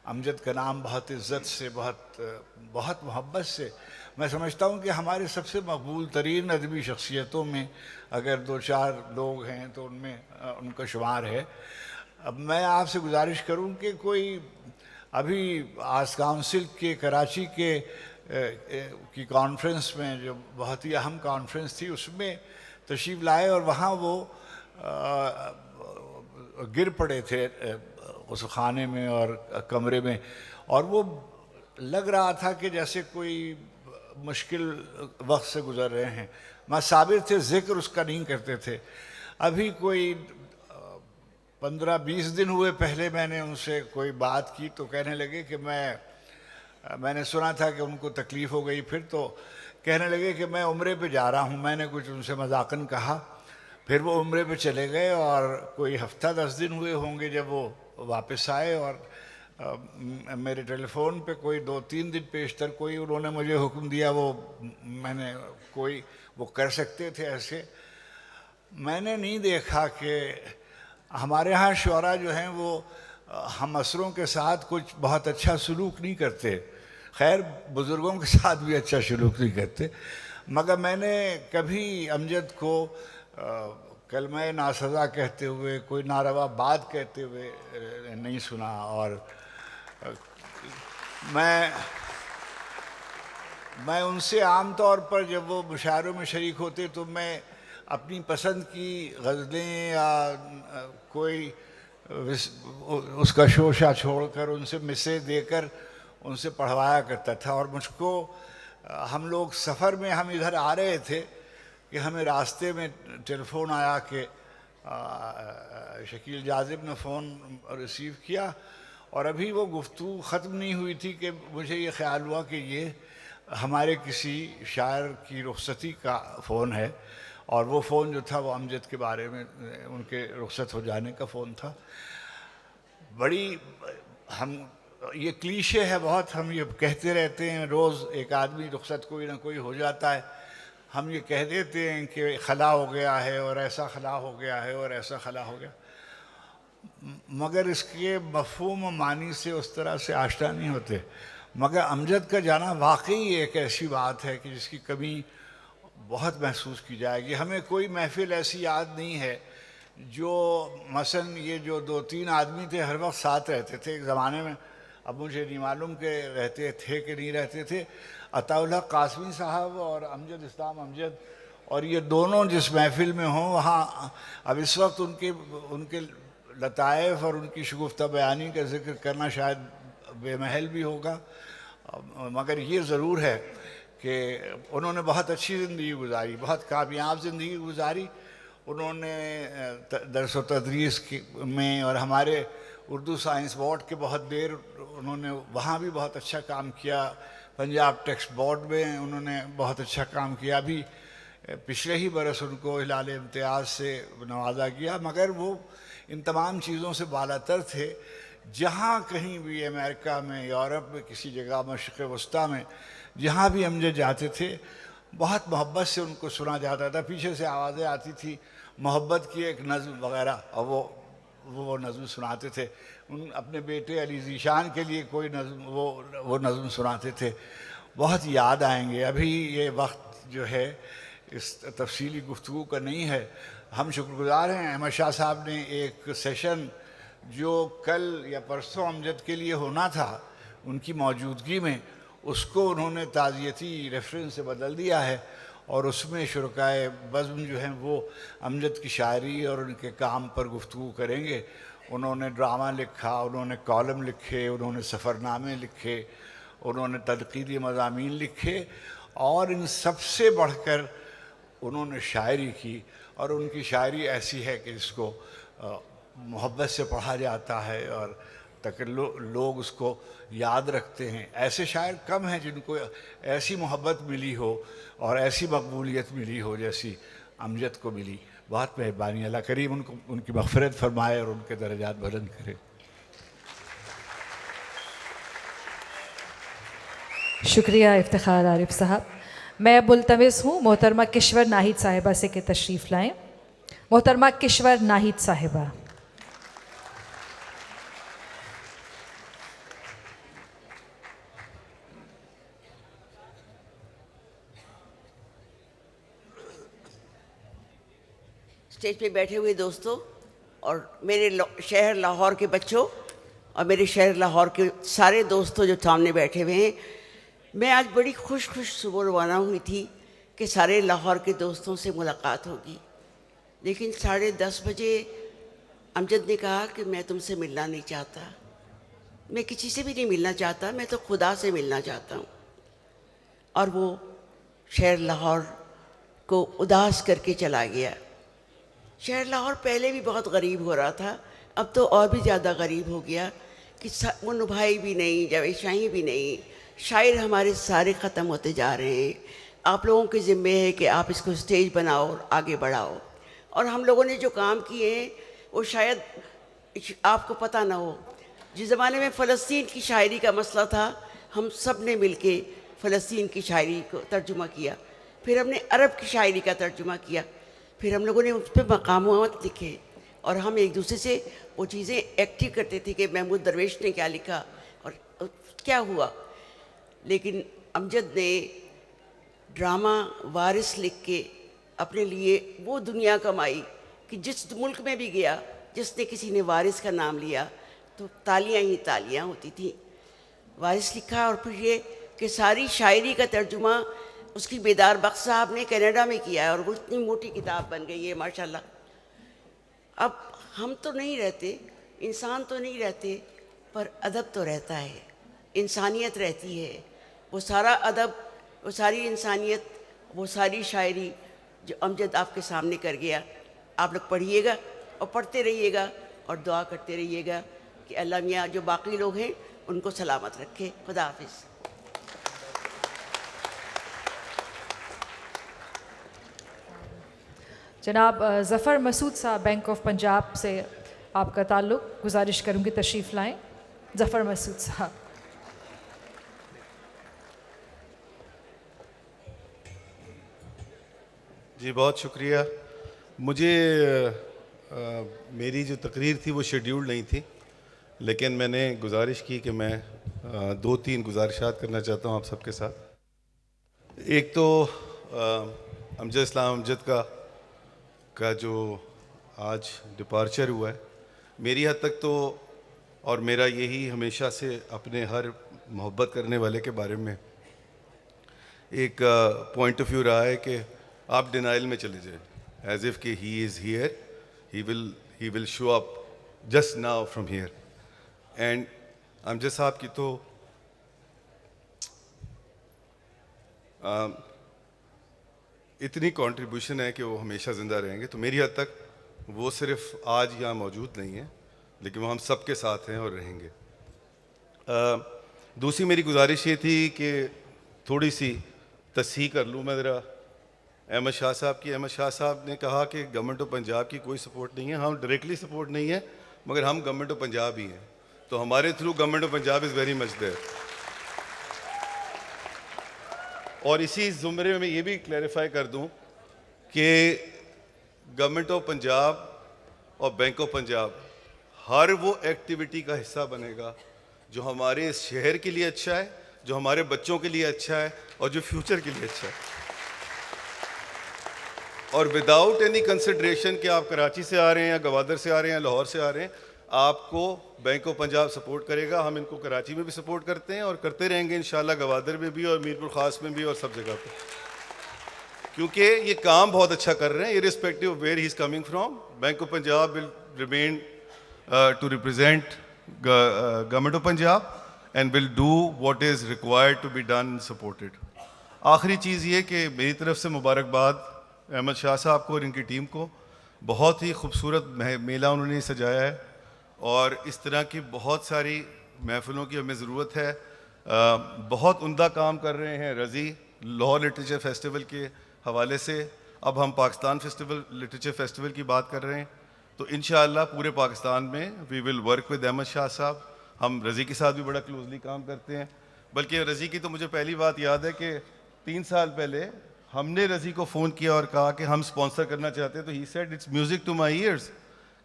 S4: अमजद का नाम बहुत इज़्ज़त से, बहुत मोहब्बत से, मैं समझता हूँ कि हमारे सबसे मकबूल तरीन अदबी शख्सियतों में अगर दो चार लोग हैं तो उनमें उनका शुमार है। अब मैं आपसे गुजारिश करूँ कि कोई अभी आर्ट्स काउंसिल के कराची की कॉन्फ्रेंस में, जो बहुत ही अहम कॉन्फ्रेंस थी, उसमें तशरीफ़ लाए, और वहाँ वो गिर पड़े थे उस खाने में और कमरे में, और वो लग रहा था कि जैसे कोई मुश्किल वक्त से गुजर रहे हैं। मसाबिर थे, जिक्र उसका नहीं करते थे। अभी कोई 15-20 दिन हुए पहले मैंने उनसे कोई बात की तो कहने लगे कि मैंने सुना था कि उनको तकलीफ़ हो गई। फिर तो कहने लगे कि मैं उम्रे पे जा रहा हूँ। मैंने कुछ उनसे मजाकन कहा, फिर वो उम्रे पे चले गए और कोई हफ्ता 10 दिन हुए होंगे जब वो वापस आए, और मेरे टेलीफोन पे कोई 2-3 दिन पेशतर कोई उन्होंने मुझे हुक्म दिया, वो कर सकते थे ऐसे। मैंने नहीं देखा कि हमारे यहाँ शुरा जो हैं वो हम असरों के साथ कुछ बहुत अच्छा सलूक नहीं करते। खैर बुज़ुर्गों के साथ भी अच्छा सलूक नहीं करते, मगर मैंने कभी अमजद को कलमा नासज़ा कहते हुए, कोई नारवा बात कहते हुए नहीं सुना। और मैं उनसे आम तौर पर जब वो मुशायरों में शरीक होते तो मैं अपनी पसंद की गज़लें या कोई उसका शोशा छोड़कर उनसे मिसे देकर उनसे पढ़वाया करता था। और मुझको हम लोग सफ़र में हम इधर आ रहे थे कि हमें रास्ते में टेलीफोन आया कि शकील जाज़िब ने फ़ोन रिसीव किया, और अभी वो गुफ्तगू ख़त्म नहीं हुई थी कि मुझे ये ख़्याल हुआ कि ये हमारे किसी शायर की रुखसती का फ़ोन है। और वो फ़ोन जो था वो अमजद के बारे में, उनके रुखसत हो जाने का फ़ोन था। ये क्लीशे है बहुत, हम ये कहते रहते हैं रोज़, एक आदमी रुखसत कोई ना कोई हो जाता है, हम ये कह देते हैं कि खला हो गया है और ऐसा खला हो गया है और ऐसा खला हो गया, मगर इसके मफ़हूम मानी से उस तरह से आश्ना नहीं होते। मगर अमजद का जाना वाकई एक ऐसी बात है कि जिसकी कमी बहुत महसूस की जाएगी। हमें कोई महफिल ऐसी याद नहीं है जो मसलन ये जो 2-3 आदमी थे हर वक्त साथ रहते थे एक ज़माने में, अब मुझे नहीं मालूम कि रहते थे कि नहीं रहते थे, अताउल्लाह कासमी साहब और अमजद इस्लाम अमजद, और ये दोनों जिस महफिल में हों वहाँ अब इस वक्त उनके लताइफ और उनकी शगुफ्ता बयानी का जिक्र करना शायद बेमहल भी होगा, मगर ये ज़रूर है कि उन्होंने बहुत अच्छी ज़िंदगी गुजारी, बहुत कामयाब ज़िंदगी गुजारी। उन्होंने दरस व तदरीस में और हमारे उर्दू साइंस बोर्ड के बहुत देर उन्होंने वहाँ भी बहुत अच्छा काम किया, पंजाब टेक्स्ट बोर्ड में उन्होंने बहुत अच्छा काम किया। अभी पिछले ही बरस उनको हिलाल इम्तियाज़ से नवाजा गया, मगर वो इन तमाम चीज़ों से बालातर थे। जहाँ कहीं भी अमेरिका में, यूरोप में, किसी जगह मशरिक़ वस्ता में जहाँ भी अमजद जाते थे बहुत मोहब्बत से उनको सुना जाता था। पीछे से आवाज़ें आती थी मोहब्बत की एक नज़्म वग़ैरह, और वो नज़्म सुनाते थे। अपने बेटे अली ज़ीशान के लिए कोई नज़्म वो नज़्म सुनाते थे, बहुत याद आएंगे। अभी ये वक्त जो है इस तफसीली गुफ्तगू का नहीं है। हम शुक्रगुज़ार हैं अहमद शाह साहब ने एक सेशन जो कल या परसों अमजद के लिए होना था उनकी मौजूदगी में, उसको उन्होंने ताज़ियती रेफरेंस से बदल दिया है, और उसमें शुरकाए बज़्म जो हैं वो अमजद की शायरी और उनके काम पर गुफ्तगू करेंगे। उन्होंने ड्रामा लिखा, उन्होंने कॉलम लिखे, उन्होंने सफ़रनामे लिखे, उन्होंने तनक़ीदी मज़ामीन लिखे, और इन सबसे बढ़कर उन्होंने शायरी की। और उनकी शायरी ऐसी है कि जिसको मोहब्बत से पढ़ा जाता है और तक लोग उसको याद रखते हैं। ऐसे शायर कम हैं जिनको ऐसी मोहब्बत मिली हो और ऐसी मकबूलियत मिली हो जैसी अमजद को मिली। बहुत मेहरबानी, अल्लाह करीम उनको उनकी मग़फ़िरत फरमाए और उनके दर्जात बुलंद करे।
S1: शुक्रिया इफ्तिखार आरिफ साहब। मैं मुल्तमिस हूँ मोहतरमा किश्वर नाहिद साहिबा से कि तशरीफ़ लाएँ। मोहतरमा किश्वर नाहिद साहिबा।
S5: स्टेज पे बैठे हुए दोस्तों और मेरे शहर लाहौर के बच्चों और मेरे शहर लाहौर के सारे दोस्तों जो सामने बैठे हुए हैं, मैं आज बड़ी खुश सुबह रवाना हुई थी कि सारे लाहौर के दोस्तों से मुलाकात होगी। लेकिन 10:30 बजे अमजद ने कहा कि मैं तुमसे मिलना नहीं चाहता, मैं किसी से भी नहीं मिलना चाहता, मैं तो खुदा से मिलना चाहता हूँ। और वो शहर लाहौर को उदास करके चला गया। शहर लाहौर पहले भी बहुत गरीब हो रहा था, अब तो और भी ज़्यादा गरीब हो गया कि मुन्नू भाई भी नहीं, जावेद शाही भी नहीं, शायर हमारे सारे ख़त्म होते जा रहे हैं। आप लोगों के ज़िम्मे है कि आप इसको स्टेज बनाओ और आगे बढ़ाओ। और हम लोगों ने जो काम किए हैं वो शायद आपको पता ना हो। जिस ज़माने में फ़लस्तीन की शायरी का मसला था, हम सब ने मिल के फ़लस्तीन की शायरी को तर्जुमा किया, फिर हमने अरब की शायरी का तर्जुमा किया, फिर हम लोगों ने उस पर मकामात लिखे और हम एक दूसरे से वो चीज़ें एक्टिव करते थे कि महमूद दरवेश ने क्या लिखा और क्या हुआ। लेकिन अमजद ने ड्रामा वारिस लिख के अपने लिए वो दुनिया कमाई कि जिस मुल्क में भी गया, जिसने किसी ने वारिस का नाम लिया तो तालियां ही तालियां होती थी। वारिस लिखा और फिर ये कि सारी शायरी का तर्जुमा उसकी बेदार बख्श साहब ने कनाडा में किया है और वो इतनी मोटी किताब बन गई है माशाल्लाह। अब हम तो नहीं रहते, इंसान तो नहीं रहते, पर अदब तो रहता है, इंसानियत रहती है। वो सारा अदब, वो सारी इंसानियत, वो सारी शायरी जो अमजद आपके सामने कर गया, आप लोग पढ़िएगा और पढ़ते रहिएगा और दुआ करते रहिएगा कि अल्लाह मियाँ जो बाकी लोग हैं उनको सलामत रखे। खुदा हाफिज़।
S1: जनाब ज़फ़र मसूद साहब बैंक ऑफ पंजाब से आपका ताल्लुक़, गुजारिश करूँगी तशरीफ़ लाएँ। ज़फ़र मसूद साहब।
S6: जी बहुत शुक्रिया। मुझे मेरी जो तकरीर थी वो शेड्यूल्ड नहीं थी, लेकिन मैंने गुजारिश की कि मैं 2-3 गुजारिशात करना चाहता हूँ आप सबके साथ। एक तो अमजद इस्लाम अमजद का जो आज डिपार्चर हुआ है, मेरी हद तक तो, और मेरा यही हमेशा से अपने हर मोहब्बत करने वाले के बारे में एक पॉइंट ऑफ व्यू रहा है कि आप डिनाइल में चले जाएं, एज इफ़ कि he is here, he will show up just now from here. And Amjad साहब की तो इतनी कंट्रीब्यूशन है कि वो हमेशा ज़िंदा रहेंगे। तो मेरी हद तक वो सिर्फ आज यहाँ मौजूद नहीं है, लेकिन वो हम सब के साथ हैं और रहेंगे। दूसरी मेरी गुजारिश ये थी कि थोड़ी सी तस्हीह कर लूँ मैं ज़रा अहमद शाह साहब की। अहमद शाह साहब ने कहा कि गवर्नमेंट ऑफ पंजाब की कोई सपोर्ट नहीं है। हम डायरेक्टली सपोर्ट नहीं है, मगर हम गवर्नमेंट ऑफ पंजाब ही हैं, तो हमारे through government of Punjab is very much there. और इसी ज़ुमरे में ये भी क्लैरिफाई कर दूं कि गवर्नमेंट ऑफ पंजाब और बैंक ऑफ पंजाब हर वो एक्टिविटी का हिस्सा बनेगा जो हमारे इस शहर के लिए अच्छा है, जो हमारे बच्चों के लिए अच्छा है और जो फ्यूचर के लिए अच्छा है। और विदाउट एनी कंसिडरेशन कि आप कराची से आ रहे हैं या गवादर से आ रहे हैं या लाहौर से आ रहे हैं, आपको बैंक ऑफ पंजाब सपोर्ट करेगा। हम इनको कराची में भी सपोर्ट करते हैं और करते रहेंगे इंशाल्लाह, गवादर में भी और मीरपुर ख़ास में भी और सब जगह पे, क्योंकि ये काम बहुत अच्छा कर रहे हैं irrespective of where he is coming from. Bank of Punjab will remain to represent government of Punjab and will do what is required to be done supported. आखिरी चीज़ ये कि मेरी तरफ से मुबारकबाद अहमद शाह साहब को और इनकी टीम को। बहुत ही खूबसूरत मेला उन्होंने सजाया है और इस तरह की बहुत सारी महफ़िलों की हमें ज़रूरत है। बहुत उम्दा काम कर रहे हैं रज़ी लाहौर लिटरेचर फेस्टिवल के हवाले से। अब हम पाकिस्तान लिटरेचर फेस्टिवल की बात कर रहे हैं, तो इंशाअल्लाह पूरे पाकिस्तान में we will work with Ahmad Shah साहब। हम रज़ी के साथ भी बड़ा क्लोजली काम करते हैं, बल्कि रज़ी की तो मुझे पहली बात याद है कि 3 साल पहले हमने रज़ी को फ़ोन किया और कहा कि हम स्पॉन्सर करना चाहते हैं, तो he said it's music to my ears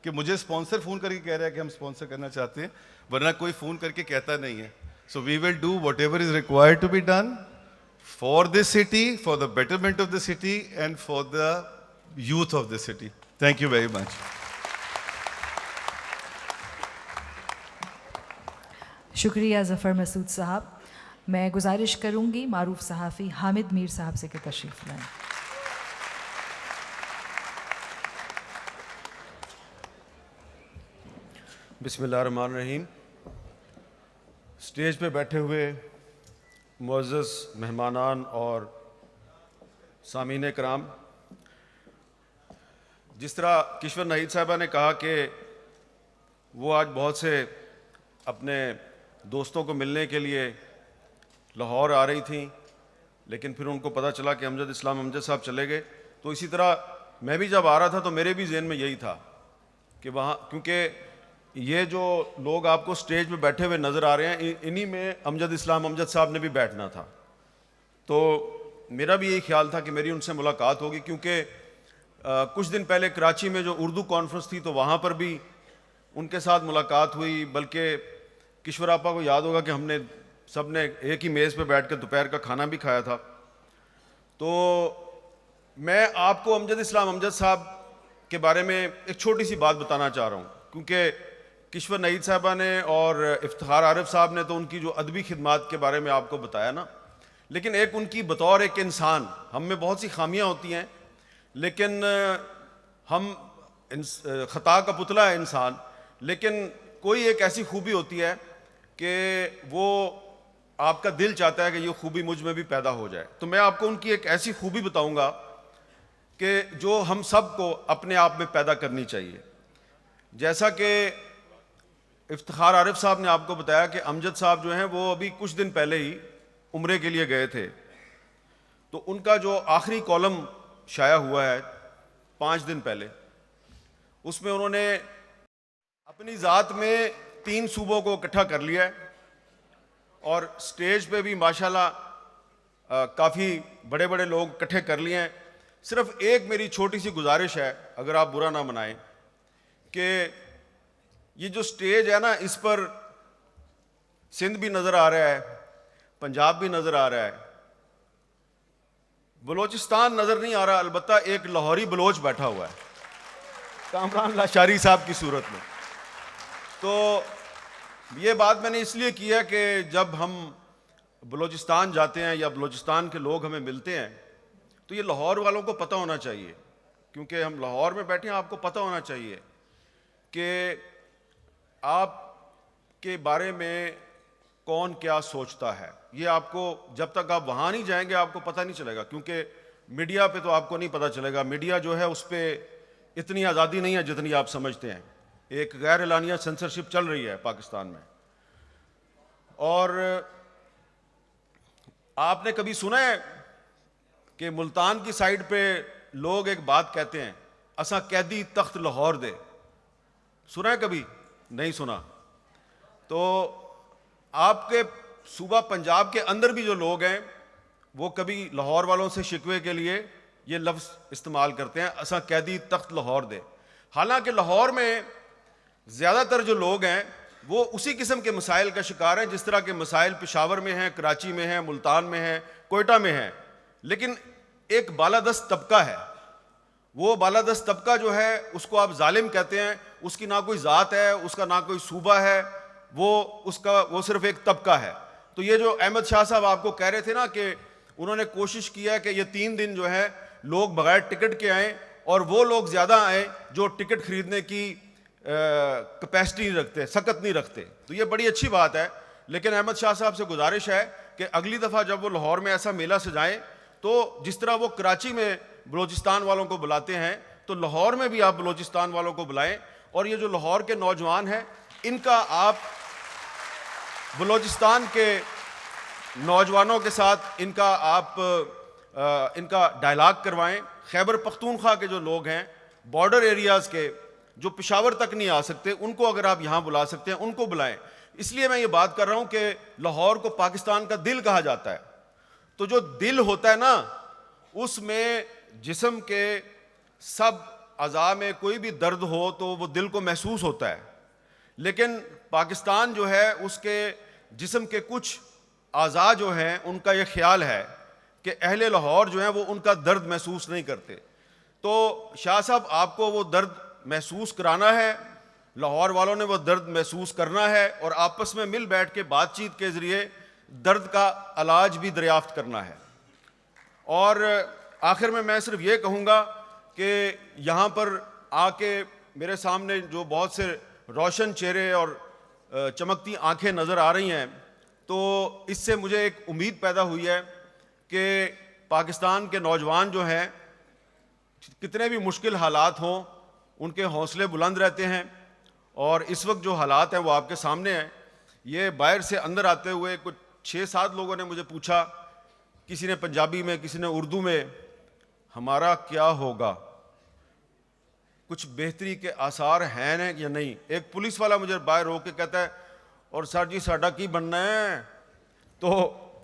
S6: कि मुझे स्पॉन्सर फ़ोन करके कह रहा है कि हम स्पॉन्सर करना चाहते हैं, वरना कोई फ़ोन करके कहता नहीं है। So we will do whatever is required to be done for this city, for the betterment of the city and for the youth of the city. Thank you very much.
S1: शुक्रिया ज़फ़र मसूद साहब। मैं गुजारिश करूँगी मारूफ सहाफ़ी हामिद मीर साहब से कि तशरीफ़ लाएँ।
S7: बिस्मिल्लाहिर्रहमानिर्रहीम। स्टेज पे बैठे हुए मुअज़्ज़ज़ मेहमानान और सामीन कराम, जिस तरह किश्वर नाहिद साहिबा ने कहा कि वो आज बहुत से अपने दोस्तों को मिलने के लिए लाहौर आ रही थी, लेकिन फिर उनको पता चला कि अमजद इस्लाम अमजद साहब चले गए, तो इसी तरह मैं भी जब आ रहा था तो मेरे भी जहन में यही था कि वहाँ, क्योंकि ये जो लोग आपको स्टेज पे बैठे हुए नज़र आ रहे हैं, इन्हीं में अमजद इस्लाम अमजद साहब ने भी बैठना था। तो मेरा भी यही ख्याल था कि मेरी उनसे मुलाकात होगी, क्योंकि कुछ दिन पहले कराची में जो उर्दू कॉन्फ्रेंस थी तो वहाँ पर भी उनके साथ मुलाकात हुई। बल्कि किश्वर आपा को याद होगा कि हमने सब ने एक ही मेज़ पे बैठ कर दोपहर का खाना भी खाया था। तो मैं आपको अमजद इस्लाम अमजद साहब के बारे में एक छोटी सी बात बताना चाह रहा हूँ, क्योंकि किश्वर नाहिद साहबा ने और इफ्तिखार आरिफ साहब ने तो उनकी जो अदबी खिदमात के बारे में आपको बताया ना, लेकिन एक उनकी बतौर एक इंसान, हम में बहुत सी खामियां होती हैं, लेकिन हम ख़ता का पुतला है इंसान, लेकिन कोई एक ऐसी खूबी होती है कि वो आपका दिल चाहता है कि ये खूबी मुझ में भी पैदा हो जाए। तो मैं आपको उनकी एक ऐसी खूबी बताऊंगा कि जो हम सब को अपने आप में पैदा करनी चाहिए। जैसा कि इफ्तिखार आरिफ साहब ने आपको बताया कि अमजद साहब जो हैं वो अभी कुछ दिन पहले ही उम्रे के लिए गए थे, तो उनका जो आखिरी कॉलम शाया हुआ है 5 दिन पहले, उसमें उन्होंने अपनी ज़ात में 3 सूबों को इकट्ठा कर लिया है और स्टेज पे भी माशाल्लाह काफ़ी बड़े बड़े लोग इकट्ठे कर लिए हैं। सिर्फ एक मेरी छोटी सी गुजारिश है, अगर आप बुरा ना मनाएं, कि ये जो स्टेज है ना, इस पर सिंध भी नज़र आ रहा है, पंजाब भी नज़र आ रहा है, बलोचिस्तान नज़र नहीं आ रहा, अलबत्ता एक लाहौरी बलोच बैठा हुआ है कामरान लाशारी साहब की सूरत में। तो ये बात मैंने इसलिए की है कि जब हम बलोचिस्तान जाते हैं या बलोचिस्तान के लोग हमें मिलते हैं तो ये लाहौर वालों को पता होना चाहिए, क्योंकि हम लाहौर में बैठे हैं, आपको पता होना चाहिए कि आपके बारे में कौन क्या सोचता है। ये आपको जब तक आप वहाँ नहीं जाएंगे आपको पता नहीं चलेगा, क्योंकि मीडिया पे तो आपको नहीं पता चलेगा। मीडिया जो है उस पर इतनी आज़ादी नहीं है जितनी आप समझते हैं। एक गैर एलानिया सेंसरशिप चल रही है पाकिस्तान में। और आपने कभी सुना है कि मुल्तान की साइड पे लोग एक बात कहते हैं, असा कैदी तख्त लाहौर दे? सुना है कभी? नहीं सुना। तो आपके सूबा पंजाब के अंदर भी जो लोग हैं वो कभी लाहौर वालों से शिकवे के लिए ये लफ्ज़ इस्तेमाल करते हैं, असा कैदी तख्त लाहौर दे। हालांकि लाहौर में ज़्यादातर जो लोग हैं वो उसी किस्म के मसाइल का शिकार हैं जिस तरह के मसाइल पेशावर में हैं, कराची में हैं, मुल्तान में हैं, कोयटा में हैं। लेकिन एक बालादस्त तबका है, वो बालादस्त तबका जो है उसको आप जालिम कहते हैं, उसकी ना कोई ज़ात है, उसका ना कोई सूबा है, वो सिर्फ एक तबका है। तो ये जो अहमद शाह साहब आपको कह रहे थे ना कि उन्होंने कोशिश किया है कि ये 3 दिन जो है लोग बगैर टिकट के आएँ और वो लोग ज़्यादा आएँ जो टिकट खरीदने की कैपेसिटी नहीं रखते, सकत नहीं रखते। तो ये बड़ी अच्छी बात है। लेकिन अहमद शाह साहब से गुजारिश है कि अगली दफ़ा जब वो लाहौर में ऐसा मेला सजाएं तो जिस तरह वो कराची में बलोचिस्तान वालों को बुलाते हैं तो लाहौर में भी आप बलोचिस्तान वालों को बुलाएं। और ये जो लाहौर के नौजवान हैं इनका आप बलोचिस्तान के नौजवानों के साथ इनका डायलॉग करवाएं। खैबर पख्तूनख्वा के जो लोग हैं बॉर्डर एरियाज़ के जो पेशावर तक नहीं आ सकते, उनको अगर आप यहाँ बुला सकते हैं उनको बुलाएं। इसलिए मैं ये बात कर रहा हूँ कि लाहौर को पाकिस्तान का दिल कहा जाता है। तो जो दिल होता है ना उसमें जिस्म के सब अज़ा में कोई भी दर्द हो तो वो दिल को महसूस होता है। लेकिन पाकिस्तान जो है उसके जिस्म के कुछ अज़ा जो हैं उनका ये ख्याल है कि अहले लाहौर जो हैं वो उनका दर्द महसूस नहीं करते। तो शाह साहब आपको वो दर्द महसूस कराना है, लाहौर वालों ने वो दर्द महसूस करना है और आपस में मिल बैठ के बातचीत के ज़रिए दर्द का इलाज भी दरियाफ्त करना है। और आखिर में मैं सिर्फ ये कहूँगा कि यहाँ पर आके मेरे सामने जो बहुत से रोशन चेहरे और चमकती आंखें नज़र आ रही हैं, तो इससे मुझे एक उम्मीद पैदा हुई है कि पाकिस्तान के नौजवान जो हैं, कितने भी मुश्किल हालात हों, उनके हौसले बुलंद रहते हैं। और इस वक्त जो हालात हैं वो आपके सामने हैं। ये बाहर से अंदर आते हुए कुछ 6-7 लोगों ने मुझे पूछा, किसी ने पंजाबी में, किसी ने उर्दू में, हमारा क्या होगा, कुछ बेहतरी के आसार हैं न या नहीं। एक पुलिस वाला मुझे बाहर रोक के कहता है, और सर जी साडा की बनना है। तो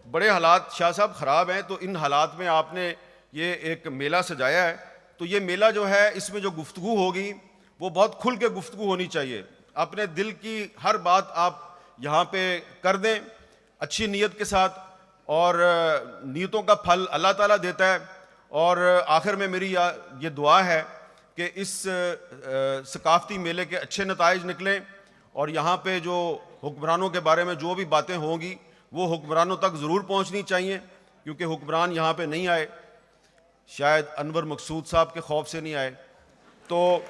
S7: बड़े हालात शाह साहब ख़राब हैं। तो इन हालात में आपने ये एक मेला सजाया है, तो ये मेला जो है, इसमें जो गुफ्तगू होगी वो बहुत खुल के गुफ्तगू होनी चाहिए। अपने दिल की हर बात आप यहाँ पे कर दें अच्छी नीयत के साथ, और नीयतों का फल अल्लाह ताला देता है। और आखिर में मेरी ये दुआ है कि इस सकाफ़ती मेले के अच्छे नताइज निकलें, और यहाँ पे जो हुक्मरानों के बारे में जो भी बातें होंगी वो हुक्मरानों तक ज़रूर पहुँचनी चाहिए, क्योंकि हुक्मरान यहाँ पे नहीं आए, शायद अनवर मकसूद साहब के खौफ से नहीं आए। तो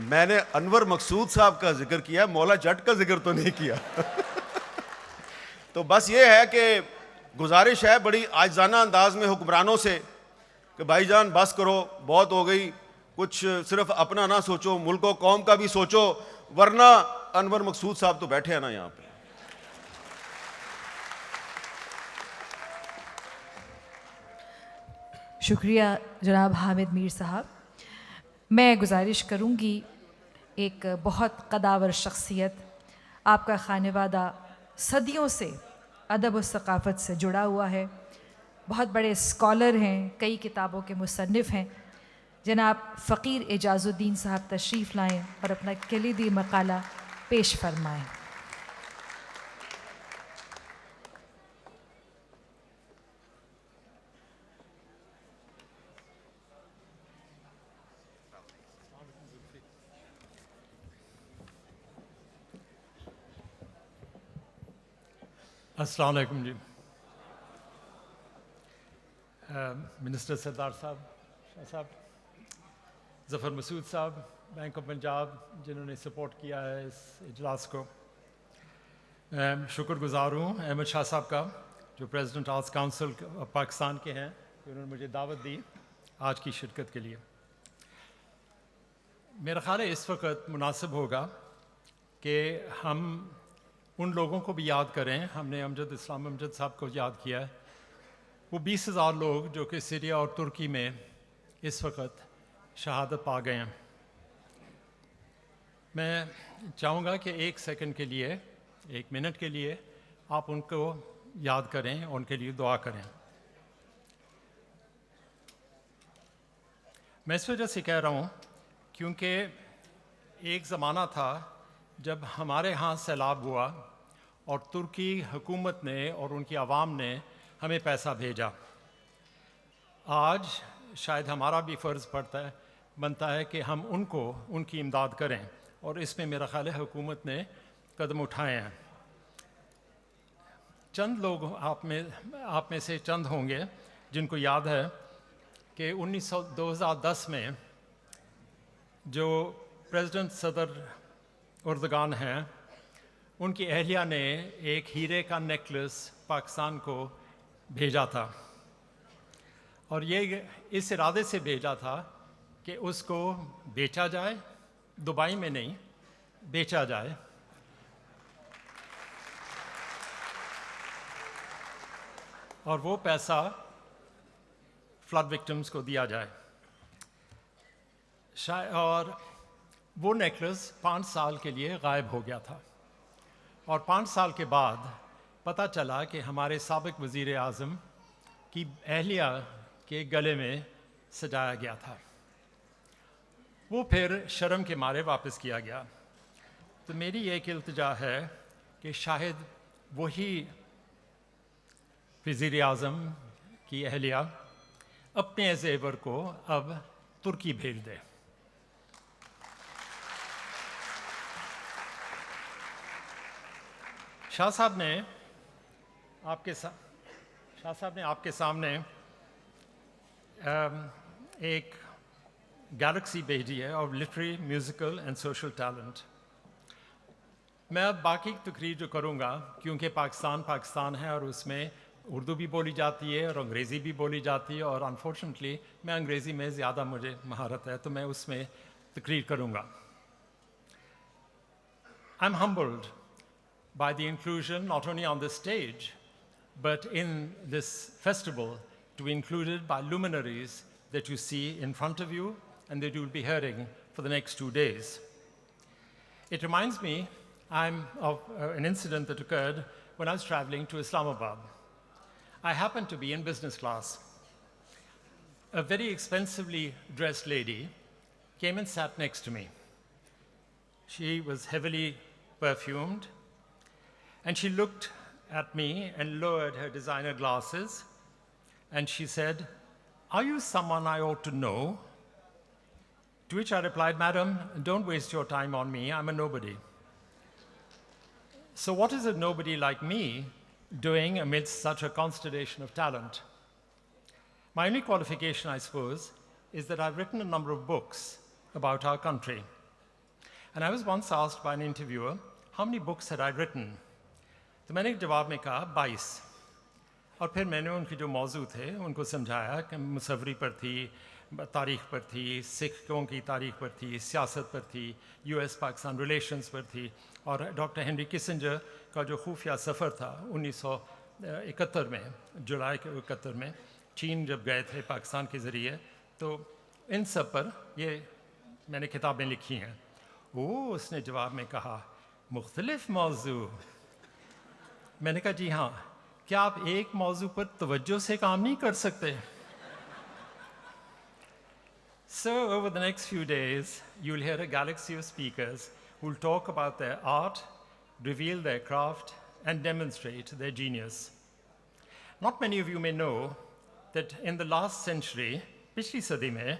S7: मैंने अनवर मकसूद साहब का जिक्र किया, मौला जट का जिक्र तो नहीं किया। तो बस ये है कि गुजारिश है बड़ी आजिज़ाना अंदाज में हुक्मरानों से कि भाईजान बस करो, बहुत हो गई, कुछ सिर्फ अपना ना सोचो, मुल्क और कौम का भी सोचो, वरना अनवर मकसूद साहब तो बैठे हैं ना यहाँ पे।
S1: शुक्रिया जनाब हामिद मीर साहब। मैं गुजारिश करूँगी, एक बहुत कदावर शख्सियत, आपका खानेवादा सदियों से अदब और सकाफ़त से जुड़ा हुआ है, बहुत बड़े स्कॉलर हैं, कई किताबों के मुसन्निफ़ हैं, जनाब फ़कीर एजाज़ुद्दीन साहब तशरीफ़ लाएँ और अपना कलीदी मकाला पेश फरमाएँ।
S8: अस्सलाम वालेकुम जी। मिनिस्टर सरदार साहब, शाह साहब, ज़फ़र मसूद साहब, बैंक ऑफ पंजाब, जिन्होंने सपोर्ट किया है इस इजलास को, शुक्रगुज़ार हूँ अहमद शाह साहब का, जो प्रेसिडेंट आर्ट्स काउंसिल पाकिस्तान के हैं, कि उन्होंने मुझे दावत दी आज की शिरकत के लिए। मेरा ख़्याल है इस वक्त मुनासिब होगा कि हम उन लोगों को भी याद करें। हमने अमजद इस्लाम अमजद साहब को याद किया है, वो 20,000 लोग जो कि सीरिया और तुर्की में इस वक्त शहादत पा गए हैं। मैं चाहूँगा कि 1 सेकंड के लिए, 1 मिनट के लिए आप उनको याद करें, उनके लिए दुआ करें। मैं इस वजह से कह रहा हूँ क्योंकि एक ज़माना था जब हमारे यहाँ सैलाब हुआ और तुर्की हुकूमत ने और उनकी आवाम ने हमें पैसा भेजा। आज शायद हमारा भी फ़र्ज़ बनता है कि हम उनको उनकी इमदाद करें, और इसमें मेरा ख़्याल है हुकूमत ने कदम उठाए हैं। चंद लोग आप में से चंद होंगे जिनको याद है कि 2010 में जो प्रेसिडेंट सदर उर्दगान हैं, उनकी अहलिया ने एक हीरे का नेकलेस पाकिस्तान को भेजा था, और ये इस इरादे से भेजा था कि उसको बेचा जाए, दुबई में नहीं, बेचा जाए। और वो पैसा फ्लड विक्टिम्स को दिया जाए। और वो नेकलेस 5 साल के लिए गायब हो गया था, और 5 साल के बाद पता चला कि हमारे साबिक वज़ीर आज़म की अहलिया के गले में सजाया गया था। वो फिर शर्म के मारे वापस किया गया। तो मेरी एक इल्तिजा है कि शायद वही वज़ीर आज़म की अहलिया अपने ज़ेवर को अब तुर्की भेज दे। शाह साहब ने आपके सामने एक गैलेक्सी भेजी है of literary, musical and social talent. मैं अब बाकी तकरीर जो करूँगा, क्योंकि पाकिस्तान है और उसमें उर्दू भी बोली जाती है और अंग्रेज़ी भी बोली जाती है, और अनफॉर्चुनेटली मैं अंग्रेज़ी में ज़्यादा मुझे महारत है, तो मैं उसमें तकरीर करूँगा। I'm humbled by the inclusion not only on this stage, but in this festival, to be included by luminaries that you see in front of you and that you will be hearing for the next 2 days. It reminds me of an incident that occurred when I was traveling to Islamabad. I happened to be in business class. A very expensively dressed lady came and sat next to me. She was heavily perfumed, and she looked at me and lowered her designer glasses, and she said, "Are you someone I ought to know?" To which I replied, "Madam, don't waste your time on me, I'm a nobody." So what is a nobody like me doing amidst such a constellation of talent? My only qualification, I suppose, is that I've written a number of books about our country. And I was once asked by an interviewer, how many books had I written? तो मैंने जवाब में कहा 22। और फिर मैंने उनके जो मौजू थे उनको समझाया कि मुसव्वरी पर थी, तारीख़ पर थी, सिखों की तारीख़ पर थी, सियासत पर थी, US पाकिस्तान रिलेशंस पर थी, और डॉक्टर हेनरी किसिंजर का जो खुफिया सफ़र था 1971 में, जुलाई के 71 में चीन जब गए थे पाकिस्तान के ज़रिए, तो इन सब पर ये मैंने किताबें लिखी हैं। उसने जवाब में कहा मुख्तलिफ मौजू। मैंने कहा जी हाँ, क्या आप एक मौजू पर तवज्जो से काम नहीं कर सकते? So over the next few days, you'll hear a galaxy of speakers who'll talk about their art, reveal their craft, and demonstrate their genius. Not many of you may know that in the last century, पिछली सदी में,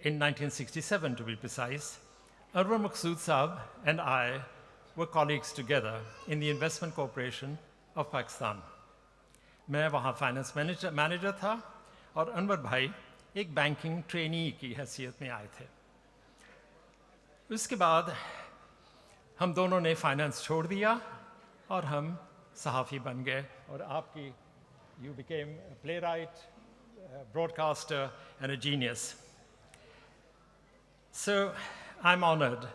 S8: in 1967 to be precise, Anwar Maqsood Saab and I were colleagues together in the Investment Corporation of Pakistan. मैं वहाँ finance manager था और अनवर भाई एक banking trainee की हैसियत में आए थे। उसके बाद हम दोनों ने फाइनेंस छोड़ दिया और हम सहाफ़ी बन गए, और आपकी you became a playwright, a broadcaster, and a genius. So I'm honored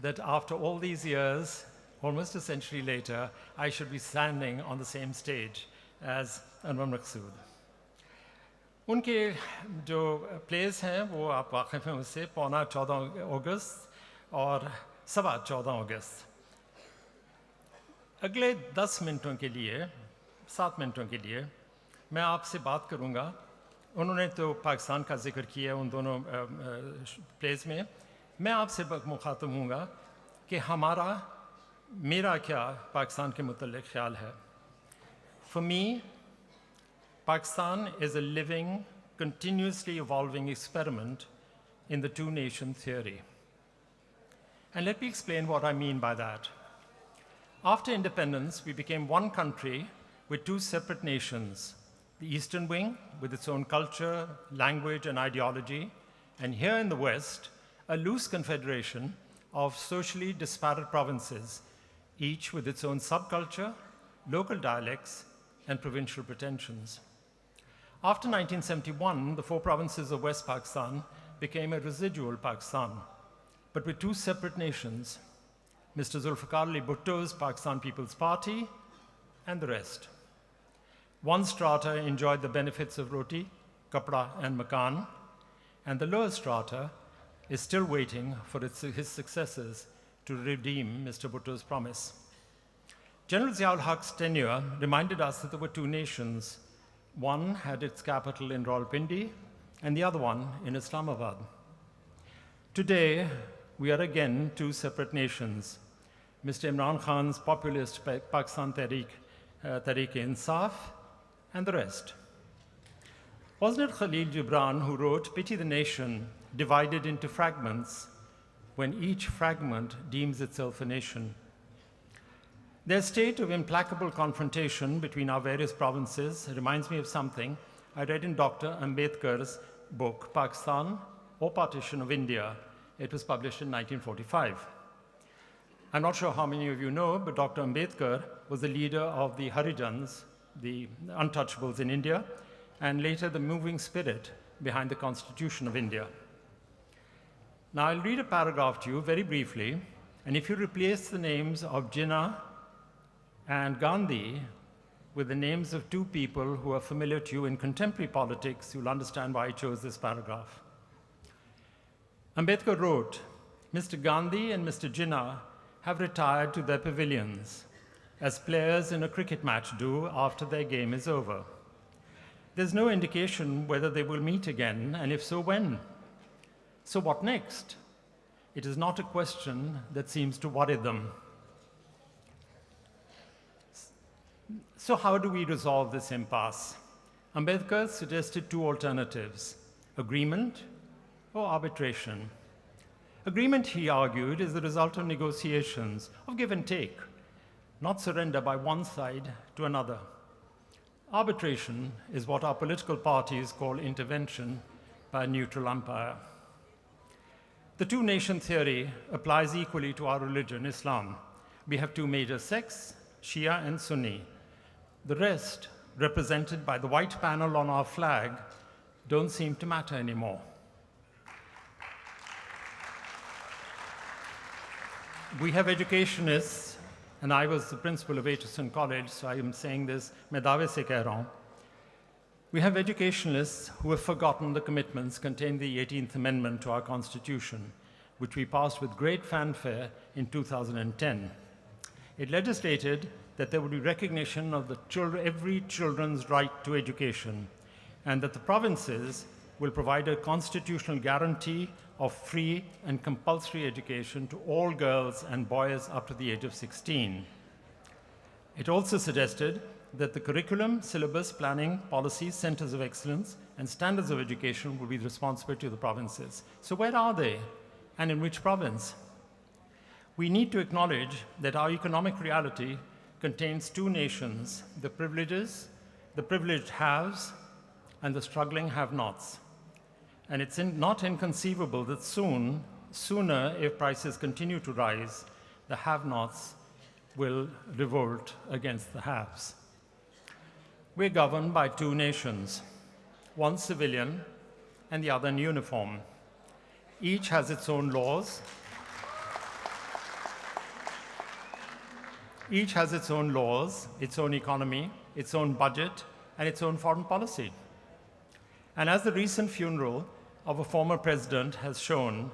S8: that after all these years, almost a century later, I should be standing on the same stage as Anwar Maqsood. उनके जो place हैं वो आप वाकिफ़ हैं उससे, 14 अगस्त और 14 अगस्त। अगले 10 मिनटों के लिए, 7 मिनटों के लिए मैं आपसे बात करूंगा। उन्होंने तो पाकिस्तान का जिक्र किया उन दोनों प्लेस में। मैं आपसे मुखातब हूँगा कि मेरा क्या पाकिस्तान के मुतल्लिक़ ख्याल है। For me, Pakistan is a living, continuously evolving experiment in the two-nation theory. And let me explain what I mean by that. After independence, we became one country with two separate nations, the Eastern Wing with its own culture, language, and ideology, and here in the West, a loose confederation of socially disparate provinces, each with its own subculture, local dialects, and provincial pretensions. After 1971, the 4 provinces of West Pakistan became a residual Pakistan, but with two separate nations, Mr. Zulfikar Ali Bhutto's Pakistan People's Party and the rest. One strata enjoyed the benefits of roti, kapda, and makan, and the lower strata is still waiting for his successors to redeem Mr. Bhutto's promise. General Ziaul Haq's tenure reminded us that there were two nations. One had its capital in Rawalpindi and the other one in Islamabad. Today, we are again two separate nations. Mr. Imran Khan's populist Pakistan Tehreek-e-Insaf and the rest. Wasn't it Khalil Gibran who wrote, "Pity the nation divided into fragments when each fragment deems itself a nation"? Their state of implacable confrontation between our various provinces reminds me of something I read in Dr. Ambedkar's book, Pakistan or Partition of India. It was published in 1945. I'm not sure how many of you know, but Dr. Ambedkar was the leader of the Harijans, the untouchables in India, and later the moving spirit behind the Constitution of India. Now, I'll read a paragraph to you very briefly, and if you replace the names of Jinnah and Gandhi with the names of two people who are familiar to you in contemporary politics, you'll understand why I chose this paragraph. Ambedkar wrote, Mr. Gandhi and Mr. Jinnah have retired to their pavilions, as players in a cricket match do after their game is over. There's no indication whether they will meet again, and if so, when. So what next? It is not a question that seems to worry them. So how do we resolve this impasse? Ambedkar suggested two alternatives: agreement or arbitration. Agreement, he argued, is the result of negotiations, of give and take, not surrender by one side to another. Arbitration is what our political parties call intervention by a neutral umpire. The two-nation theory applies equally to our religion, Islam. We have two major sects, Shia and Sunni. The rest, represented by the white panel on our flag, don't seem to matter anymore. We have educationists, and I was the principal of Aitchison College, so I am saying this, मैं दावे से कह रहा हूं. We have educationalists who have forgotten the commitments contained in the 18th Amendment to our Constitution, which we passed with great fanfare in 2010. It legislated that there would be recognition of every children's right to education, and that the provinces will provide a constitutional guarantee of free and compulsory education to all girls and boys up to the age of 16. It also suggested that the curriculum, syllabus, planning, policies, centers of excellence, and standards of education will be the responsibility of the provinces. So where are they, and in which province? We need to acknowledge that our economic reality contains two nations, the privileged haves, and the struggling have-nots. And it's not inconceivable that sooner, if prices continue to rise, the have-nots will revolt against the haves. We're governed by two nations, one civilian and the other in uniform. Each has its own laws. Each has its own laws, its own economy, its own budget, and its own foreign policy. And as the recent funeral of a former president has shown,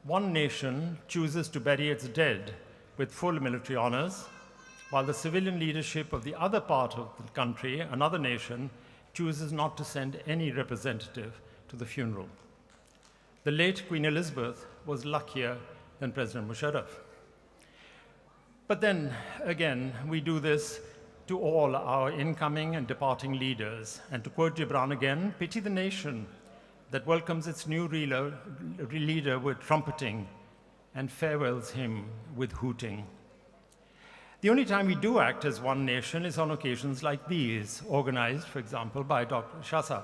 S8: one nation chooses to bury its dead with full military honors, while the civilian leadership of the other part of the country, another nation, chooses not to send any representative to the funeral. The late Queen Elizabeth was luckier than President Musharraf. But then again, we do this to all our incoming and departing leaders. And to quote Gibran again, pity the nation that welcomes its new leader with trumpeting and farewells him with hooting. The only time we do act as one nation is on occasions like these, organized, for example, by Dr. Shasa.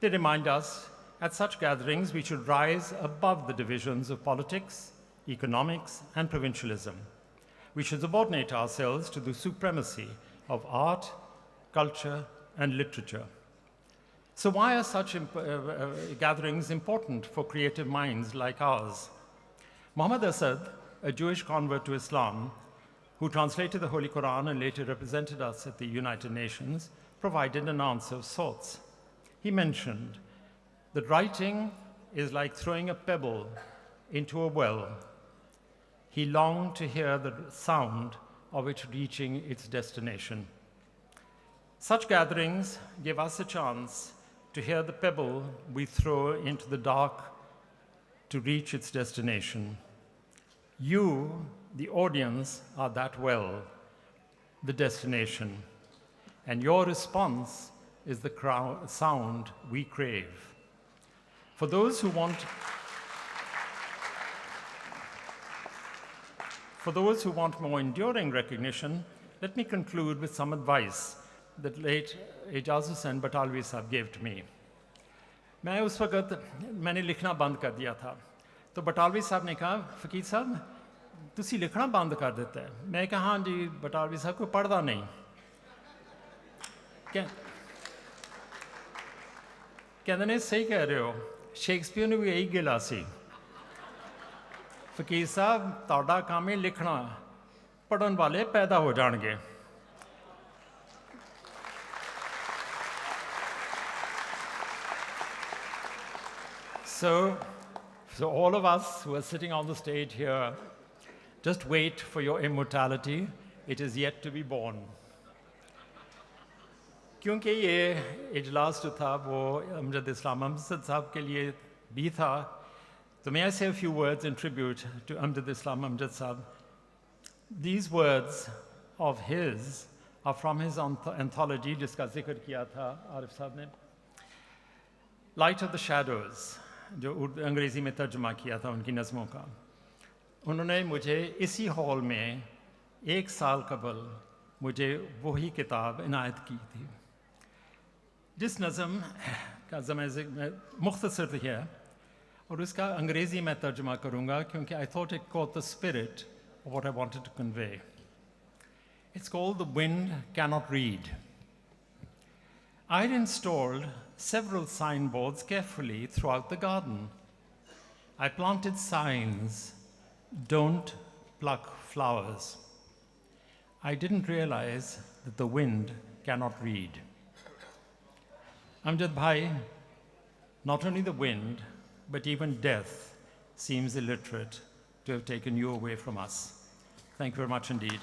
S8: They remind us at such gatherings we should rise above the divisions of politics, economics, and provincialism. We should subordinate ourselves to the supremacy of art, culture, and literature. So why are such gatherings important for creative minds like ours? Muhammad Asad, a Jewish convert to Islam, who translated the Holy Quran and later represented us at the United Nations, provided an answer of sorts. He mentioned that writing is like throwing a pebble into a well. He longed to hear the sound of it reaching its destination. Such gatherings give us a chance to hear the pebble we throw into the dark to reach its destination. You, the audience, are that well, the destination, and your response is the sound we crave. For those who want For those who want more enduring recognition, let me conclude with some advice that late Ejaz Hussain Batalvi Sahab gave to me. मैं उस वक्त मैंने लिखना बंद कर दिया था, तो बटालवी साहब ने कहा, फ़कीर साहब तुसी लिखना बंद कर देता है। मैं कहा हाँ जी बटालवी साहब, कोई पढ़ता नहीं। कहते ने सही कह रहे हो, शेक्सपियर ने भी यही गिला सी। फ़कीर साहब तुहाडा काम है लिखना, पढ़न वाले पैदा हो जाएंगे। So all of us who are sitting on the stage here, just wait for your immortality. It is yet to be born. क्योंकि ये इजलास जो था वो अमजद इस्लाम अमजद साहब के लिए भी था, तो may I say a few words in tribute to Amjad Islam Amjad Sahab. These words of his are from his anthology जिसका जिक्र किया था आरिफ साहब ने, Light of the Shadows, जो अंग्रेज़ी में तर्जुमा किया था उनकी नज़मों का। उन्होंने मुझे इसी हॉल में 1 साल कबल मुझे वही किताब इनायत की थी। जिस नज़म का ज़माने मुख्तसर है और उसका अंग्रेज़ी में तर्जुमा करूँगा क्योंकि I thought it caught the spirit of what I wanted to convey. It's called The Wind Cannot Read. I had installed several signboards carefully throughout the garden. I planted signs, don't pluck flowers. I didn't realize that the wind cannot read. Amjad Bhai, not only the wind, but even death seems illiterate to have taken you away from us. Thank you very much indeed.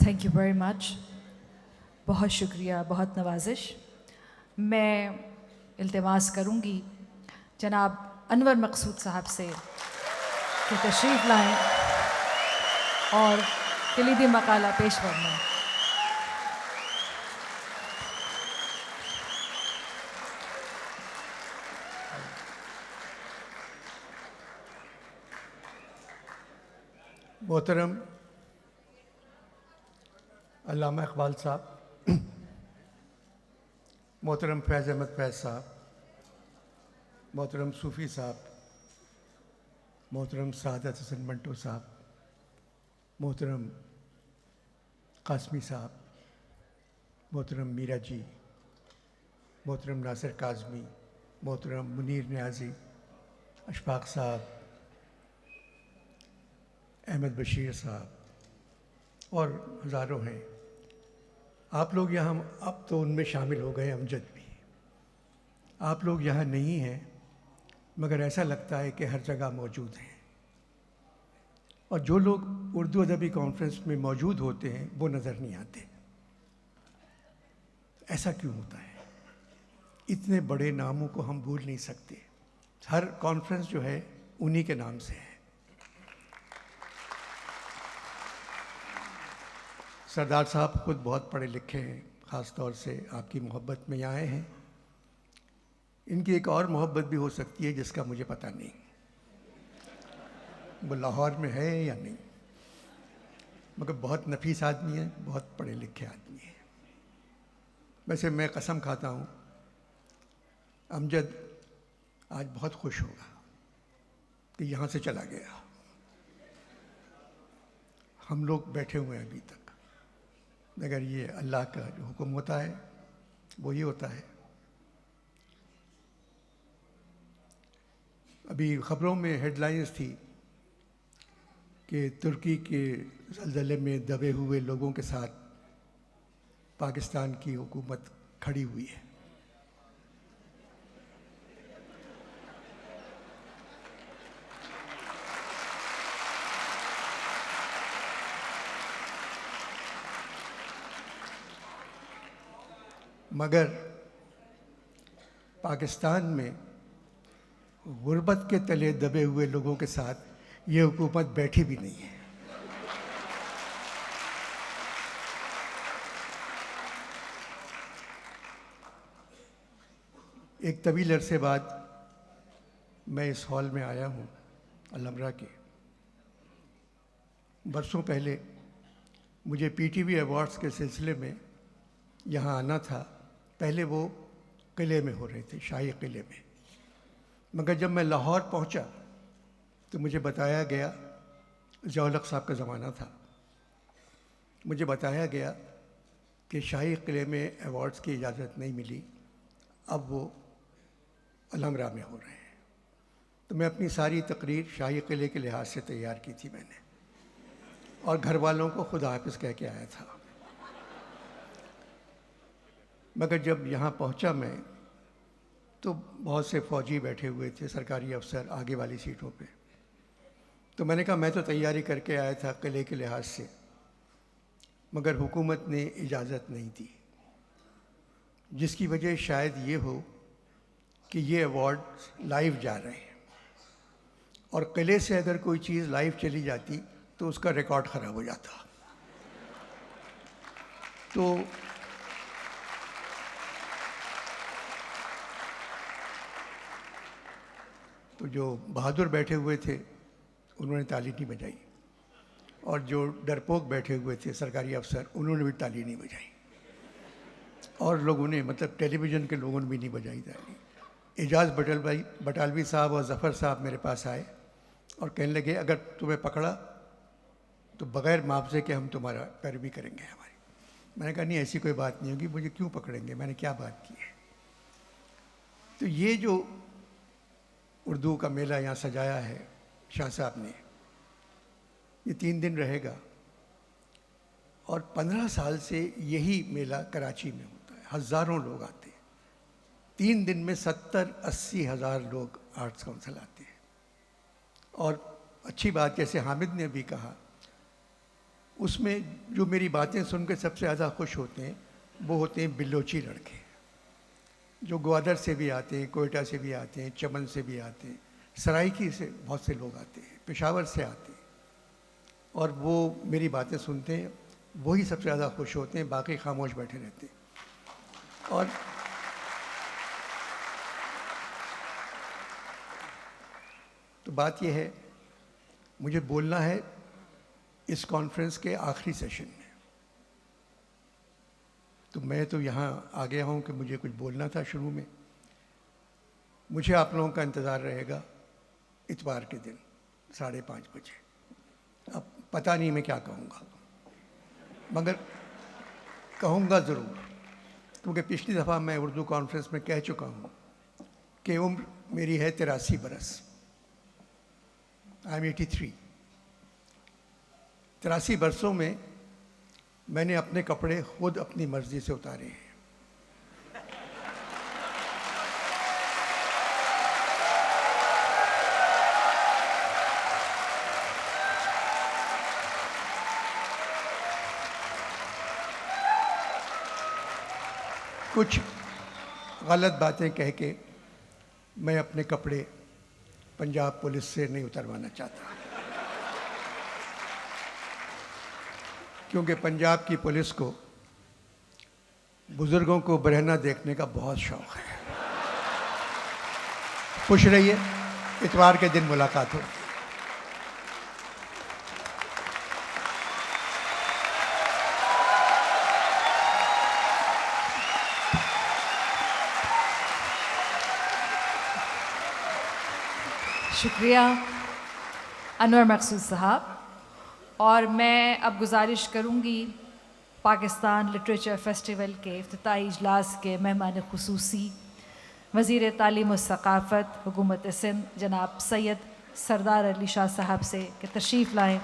S1: Thank you very much, बहुत शुक्रिया, बहुत नवाजिश। मैं इल्तिमास करूँगी जनाब अनवर मकसूद साहब से कि तशरीफ़ लाएं और कलीदी मकाला पेश फरमाएं।
S9: मोहतरम अल्लामा इकबाल साहब, मोहतरम फैज़ अहमद फैज़ साहब, मोहतरम सूफ़ी साहब, मोहतरम सादत हसन मंटो साहब, मोहतरम कासमी साहब, मोहतरम मीरा जी, मोहतरम नासिर काज़मी, मोहतरम मुनीर न्याजी, अशफाक साहब, अहमद बशीर साहब और हज़ारों हैं। आप लोग यहाँ, अब तो उनमें शामिल हो गए अमजद भी। आप लोग यहाँ नहीं हैं मगर ऐसा लगता है कि हर जगह मौजूद हैं, और जो लोग उर्दू अदबी कॉन्फ्रेंस में मौजूद होते हैं वो नज़र नहीं आते। ऐसा क्यों होता है? इतने बड़े नामों को हम भूल नहीं सकते। हर कॉन्फ्रेंस जो है उन्हीं के नाम से है। सरदार साहब खुद बहुत पढ़े लिखे हैं, ख़ास तौर से आपकी मोहब्बत में यहाँ आए हैं। इनकी एक और मोहब्बत भी हो सकती है जिसका मुझे पता नहीं, वो लाहौर में है या नहीं, मगर बहुत नफीस आदमी है, बहुत पढ़े लिखे आदमी है। वैसे मैं कसम खाता हूँ अमजद आज बहुत खुश होगा कि यहाँ से चला गया। हम लोग बैठे हुए हैं अभी तक, मगर ये अल्लाह का जो हुक्म होता है वो ही होता है। अभी ख़बरों में हेडलाइंस थी कि तुर्की के ज़लज़ले में दबे हुए लोगों के साथ पाकिस्तान की हुकूमत खड़ी हुई है। मगर पाकिस्तान में गुर्बत के तले दबे हुए लोगों के साथ ये हुकूमत बैठी भी नहीं है। एक तवील अरसे बाद मैं इस हॉल में आया हूँ अलमरा के। बरसों पहले मुझे पीटीवी अवार्ड्स के सिलसिले में यहाँ आना था। पहले वो किले में हो रहे थे, शाही किले में। मगर जब मैं लाहौर पहुँचा तो मुझे बताया गया, ज़िया-उल-हक़ साहब का ज़माना था, मुझे बताया गया कि शाही किले में अवार्ड्स की इजाज़त नहीं मिली, अब वो अलमरा में हो रहे हैं। तो मैं अपनी सारी तकरीर शाही किले के लिहाज से तैयार की थी मैंने, और घर वालों को खुदा हाफिज़ कह के आया था। मगर जब यहाँ पहुँचा मैं तो बहुत से फ़ौजी बैठे हुए थे, सरकारी अफसर आगे वाली सीटों पे। तो मैंने कहा मैं तो तैयारी करके आया था किले के लिहाज से, मगर हुकूमत ने इजाज़त नहीं दी, जिसकी वजह शायद ये हो कि ये अवार्ड लाइव जा रहे हैं, और किले से अगर कोई चीज़ लाइव चली जाती तो उसका रिकॉर्ड ख़राब हो जाता। तो जो बहादुर बैठे हुए थे उन्होंने ताली नहीं बजाई, और जो डरपोक बैठे हुए थे सरकारी अफसर उन्होंने भी ताली नहीं बजाई, और लोगों ने, मतलब टेलीविज़न के लोगों ने भी नहीं बजाई ताली। एजाज बटालवी साहब और ज़फ़र साहब मेरे पास आए और कहने लगे अगर तुम्हें पकड़ा तो बग़ैर मुआवजे के हम तुम्हारा पैरवी करेंगे हमारी। मैंने कहा नहीं, ऐसी कोई बात नहीं होगी, मुझे क्यों पकड़ेंगे, मैंने क्या बात की है। तो ये जो उर्दू का मेला यहाँ सजाया है शाह साहब ने, ये 3 दिन रहेगा, और 15 साल से यही मेला कराची में होता है। हज़ारों लोग आते हैं, 3 दिन में 70-80 हज़ार लोग आर्ट्स काउंसिल आते हैं। और अच्छी बात, जैसे हामिद ने भी कहा, उसमें जो मेरी बातें सुन के सबसे ज़्यादा खुश होते हैं वो होते हैं बिलोची लड़के, जो ग्वादर से भी आते हैं, कोयटा से भी आते हैं, चमन से भी आते हैं, सराइकी से बहुत से लोग आते हैं, पेशावर से आते हैं, और वो मेरी बातें सुनते हैं, वही सबसे ज़्यादा खुश होते हैं, बाकी खामोश बैठे रहते हैं। और तो बात यह है, मुझे बोलना है इस कॉन्फ्रेंस के आखिरी सेशन में, तो मैं तो यहाँ आ गया हूँ कि मुझे कुछ बोलना था शुरू में। मुझे आप लोगों का इंतज़ार रहेगा इतवार के दिन 5:30 बजे। अब पता नहीं मैं क्या कहूँगा, मगर कहूँगा ज़रूर, क्योंकि पिछली दफ़ा मैं उर्दू कॉन्फ्रेंस में कह चुका हूँ कि उम्र मेरी है 83 बरस। I am 83। 83 बरसों में मैंने अपने कपड़े खुद अपनी मर्ज़ी से उतारे हैं। कुछ गलत बातें कह के मैं अपने कपड़े पंजाब पुलिस से नहीं उतरवाना चाहता, क्योंकि पंजाब की पुलिस को बुज़ुर्गों को बरहना देखने का बहुत शौक़ है। खुश रहिए, इतवार के दिन मुलाकात हो।
S1: शुक्रिया अनवर मकसूद साहब। और मैं अब गुजारिश करूँगी पाकिस्तान लिटरेचर फेस्टिवल के इफ्तिताई इजलास के मेहमान खुसूसी वज़ीर तालीम और सक़ाफ़त हुकूमत सिंध जनाब सैयद सरदार अली शाह साहब से कि तशरीफ़ लाएँ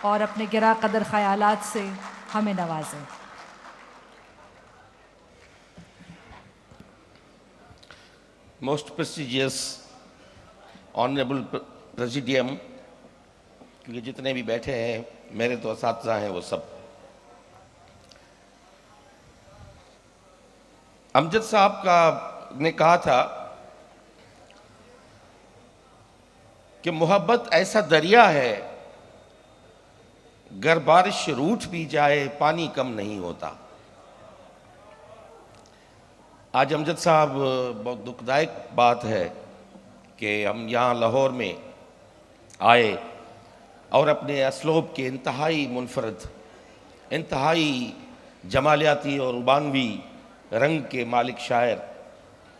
S1: और अपने गिरा कदर ख़यालात से हमें नवाजें।
S10: मोस्ट प्रेस्टिजियस ऑनरेबल प्रेसिडियम, क्योंकि जितने भी बैठे हैं मेरे तो असातिज़ा हैं वो सब, अमजद साहब का ने कहा था कि मोहब्बत ऐसा दरिया है, गर बारिश रूठ भी जाए पानी कम नहीं होता। आज अमजद साहब, बहुत दुखदायक बात है कि हम यहाँ लाहौर में आए और अपने असलूब के इंतहाई मुनफरद, इंतहाई जमालियाती और उबानवी रंग के मालिक शायर,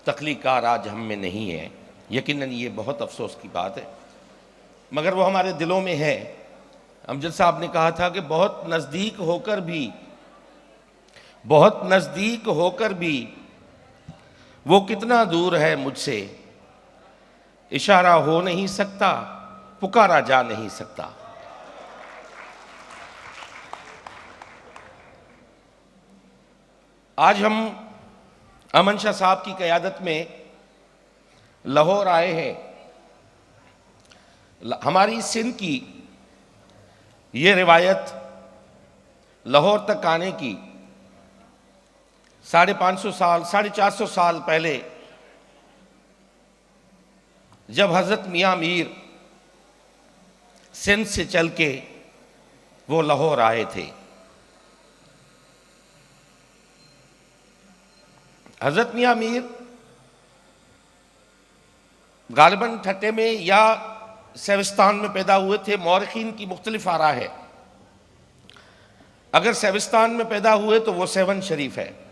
S10: तख्लीकार आज हम में नहीं है। यकीनन ये बहुत अफसोस की बात है, मगर वो हमारे दिलों में है। अमजद साहब ने कहा था कि बहुत नज़दीक होकर भी वो कितना दूर है मुझसे, इशारा हो नहीं सकता, पुकारा जा नहीं सकता। आज हम अमन शाह साहब की क़यादत में लाहौर आए हैं। हमारी सिंध की ये रिवायत लाहौर तक आने की 550 साल, 450 साल पहले जब हज़रत मियाँ मीर सिंध से चल के वो लाहौर आए थे। हज़रत मियाँ मीर गालिबन ठट्टे में या सेविस्तान में पैदा हुए थे। मौरखीन की मुख्तलिफ आरा है। अगर सेविस्तान में पैदा हुए तो वो सेवन शरीफ है,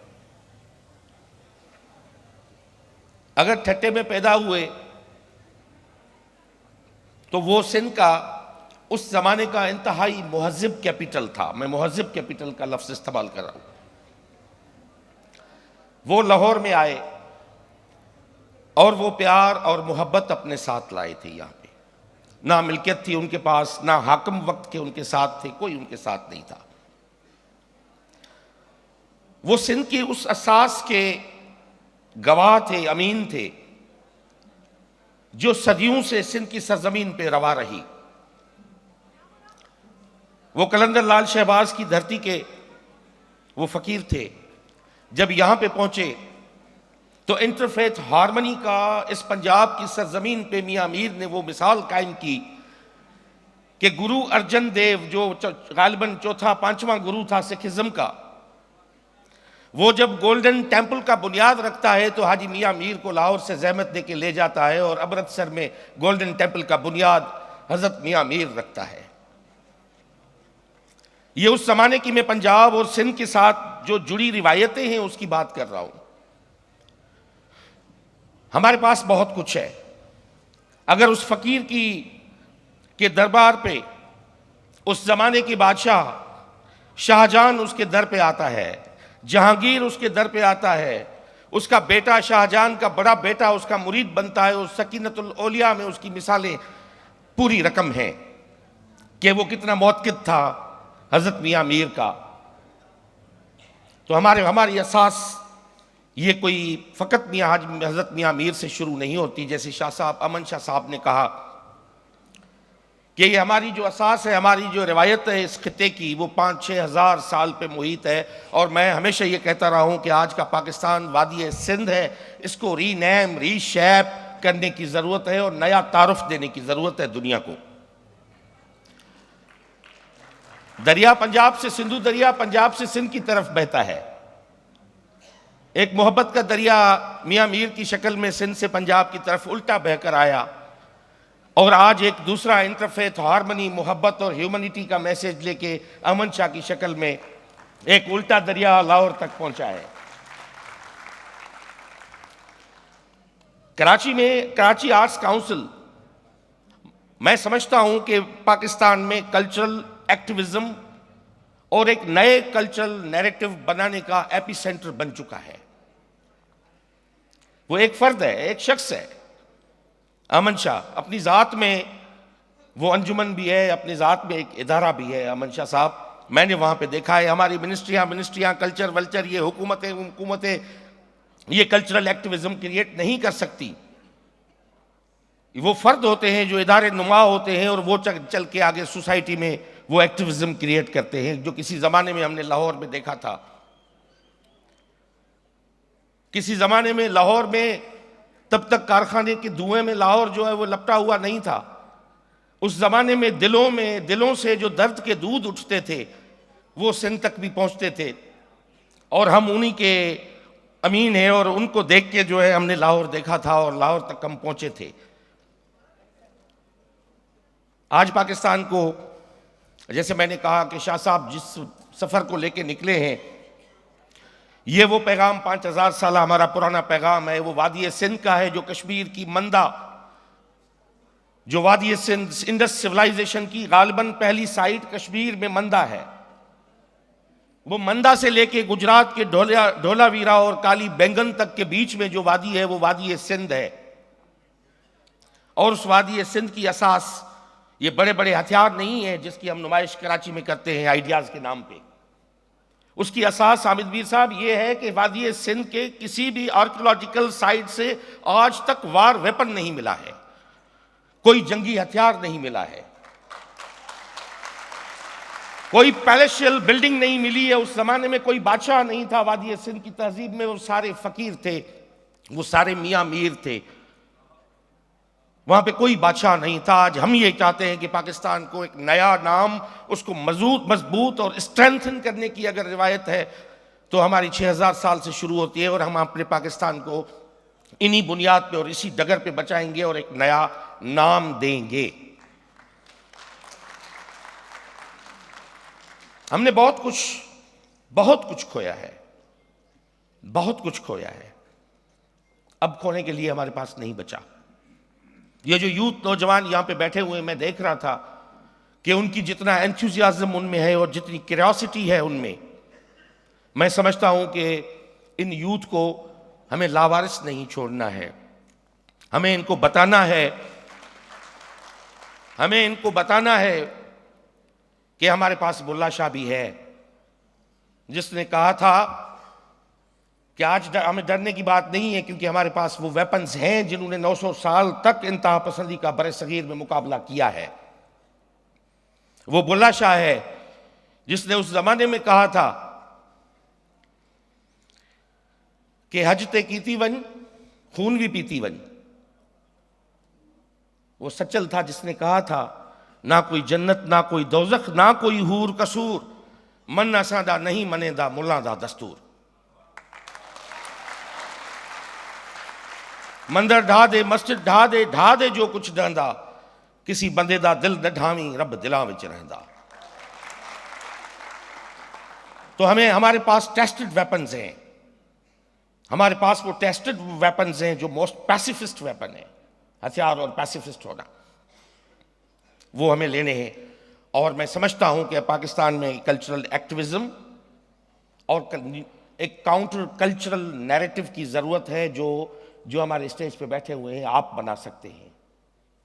S10: अगर ठट्टे में पैदा हुए तो वो सिंध का उस जमाने का इंतहाई मुहज़्ज़िब कैपिटल था। मैं मुहज़्ज़िब कैपिटल का लफ्ज़ इस्तेमाल कर रहा हूं। वो लाहौर में आए और वो प्यार और मोहब्बत अपने साथ लाए थे। यहाँ पे ना मिल्कियत थी उनके पास, ना हाकिम वक्त के उनके साथ थे, कोई उनके साथ नहीं था। वो सिंध की उस असास के गवाह थे, अमीन थे, जो सदियों से सिंध की सरजमीन पे रवा रही। वो कलंदर लाल शहबाज की धरती के वो फकीर थे। जब यहां पे पहुंचे तो इंटरफेथ हारमनी का इस पंजाब की सरजमीन पे मियाँ मीर ने वो मिसाल कायम की कि गुरु अर्जन देव, जो गालिबन चौथा पांचवा गुरु था सिखिज्म का, वो जब गोल्डन टेम्पल का बुनियाद रखता है तो हाजी मियाँ मीर को लाहौर से जहमत दे के ले जाता है और अमृतसर में गोल्डन टेम्पल का बुनियाद हजरत मियाँ मीर रखता है। ये उस जमाने की मैं पंजाब और सिंध के साथ जो जुड़ी रिवायतें हैं उसकी बात कर रहा हूं। हमारे पास बहुत कुछ है। अगर उस फकीर के दरबार पे उस जमाने के बादशाह शाहजहां उसके दर पे आता है, जहांगीर उसके दर पे आता है, उसका बेटा शाहजहां का बड़ा बेटा उसका मुरीद बनता है, उस सकीनतुल औलिया में उसकी मिसालें पूरी रकम हैं कि वो कितना मुअक्किद था हजरत मियाँ मीर का। तो हमारी असास ये कोई फ़कत हजरत मियाँ मीर से शुरू नहीं होती। जैसे शाह साहब, अमन शाह साहब ने कहा कि ये हमारी जो असास है, हमारी जो रिवायत है इस खिते की, वो 5-6 हज़ार साल पे मुहित है। और मैं हमेशा ये कहता रहा हूँ कि आज का पाकिस्तान वादी सिंध है, इसको रीनेम, रीशैप करने की ज़रूरत है और नया तारुफ देने की ज़रूरत है दुनिया को। दरिया पंजाब से, सिंधु दरिया पंजाब से सिंध की तरफ बहता है। एक मोहब्बत का दरिया मियाँ मीर की शक्ल में सिंध से पंजाब की तरफ उल्टा बहकर आया और आज एक दूसरा इंटरफेथ हारमनी, मोहब्बत और ह्यूमनिटी का मैसेज लेके अमन शाह की शक्ल में एक उल्टा दरिया लाहौर तक पहुंचा है। कराची में कराची आर्ट्स काउंसिल, मैं समझता हूं कि पाकिस्तान में कल्चरल एक्टिविज्म और एक नए कल्चरल नैरेटिव बनाने का एपी सेंटर बन चुका है। वो एक फर्द है, एक शख्स है अमन शाह। अपनी ज़ात में वो अंजुमन भी है, अपनी ज़ात में एक इदारा भी है अमन शाह साहब। मैंने वहाँ पे देखा है हमारी मिनिस्ट्रियाँ कल्चर वल्चर, ये हुकूमतें ये कल्चरल एक्टिविज्म क्रिएट नहीं कर सकती। वो फर्द होते हैं जो इदारे नुमा होते हैं और वो चल के आगे सोसाइटी में वो एक्टिविज्म क्रिएट करते हैं, जो किसी ज़माने में हमने लाहौर में देखा था। किसी ज़माने में लाहौर में तब तक कारखाने के धुएं में लाहौर जो है वो लपटा हुआ नहीं था। उस ज़माने में दिलों से जो दर्द के दूध उठते थे वो सिंध तक भी पहुंचते थे और हम उन्हीं के अमीन है और उनको देख के जो है हमने लाहौर देखा था और लाहौर तक हम पहुंचे थे। आज पाकिस्तान को, जैसे मैंने कहा कि शाह साहब जिस सफ़र को लेके निकले हैं, ये वो पैगाम 5000 साल हमारा पुराना पैगाम है। वो वादी सिंध का है, जो कश्मीर की मंदा, जो वादी सिंध इंडस सिविलाइजेशन की गालिबन पहली साइट कश्मीर में मंदा है। वो मंदा से लेके गुजरात के ढोलावीरा और काली बैंगन तक के बीच में जो वादी है वो वादी सिंध है। और उस वादी सिंध की असास ये बड़े बड़े हथियार नहीं है जिसकी हम नुमाइश कराची में करते हैं आइडियाज के नाम पे। उसकी असास हामिद मीर साहब ये है कि वादी सिंध के किसी भी आर्कियोलॉजिकल साइट से आज तक वार वेपन नहीं मिला है, कोई जंगी हथियार नहीं मिला है, कोई पैलेशियल बिल्डिंग नहीं मिली है। उस जमाने में कोई बादशाह नहीं था वादी सिंध की तहजीब में, वो सारे फकीर थे, वो सारे मियाँ मीर थे, वहां पे कोई बादशाह नहीं था। आज हम ये चाहते हैं कि पाकिस्तान को एक नया नाम, उसको मजबूत और स्ट्रेंथन करने की अगर रिवायत है तो हमारी 6000 साल से शुरू होती है और हम अपने पाकिस्तान को इन्हीं बुनियाद पे और इसी डगर पे बचाएंगे और एक नया नाम देंगे। हमने बहुत कुछ खोया है, बहुत कुछ खोया है। अब खोने के लिए हमारे पास नहीं बचा। ये जो यूथ नौजवान यहां पे बैठे हुए, मैं देख रहा था कि उनकी जितना एंथुजियाज्म उनमें है और जितनी क्यूरियोसिटी है उनमें, मैं समझता हूं कि इन यूथ को हमें लावारिस नहीं छोड़ना है। हमें इनको बताना है कि हमारे पास बुल्ला शाह भी है, जिसने कहा था कि आज हमें डरने की बात नहीं है क्योंकि हमारे पास वो वेपन्स हैं जिन्होंने 900 साल तक इंतहा पसंदी का बरसगीर में मुकाबला किया है। वो बुल्ला शाह है जिसने उस जमाने में कहा था कि हज ते कीती वन, खून भी पीती वन। वो सचल था जिसने कहा था ना कोई जन्नत ना कोई दोजख ना कोई हूर कसूर, मन असांदा नहीं मनेदा मुल्ला दा दस्तूर। मंदिर ढा दे, मस्जिद ढा दे जो कुछ डंदा, किसी बंदे दा दिल न ढावी रब दिलां विच रहंदा। तो हमारे पास टेस्टेड वेपन्स हैं, हमारे पास वो टेस्टेड वेपन्स हैं जो मोस्ट पैसिफिस्ट वेपन है। हथियार और पैसिफिस्ट होना, वो हमें लेने हैं। और मैं समझता हूं कि पाकिस्तान में कल्चरल एक्टिविज्म और एक काउंटर कल्चरल नैरेटिव की जरूरत है जो हमारे स्टेज पे बैठे हुए हैं आप बना सकते हैं,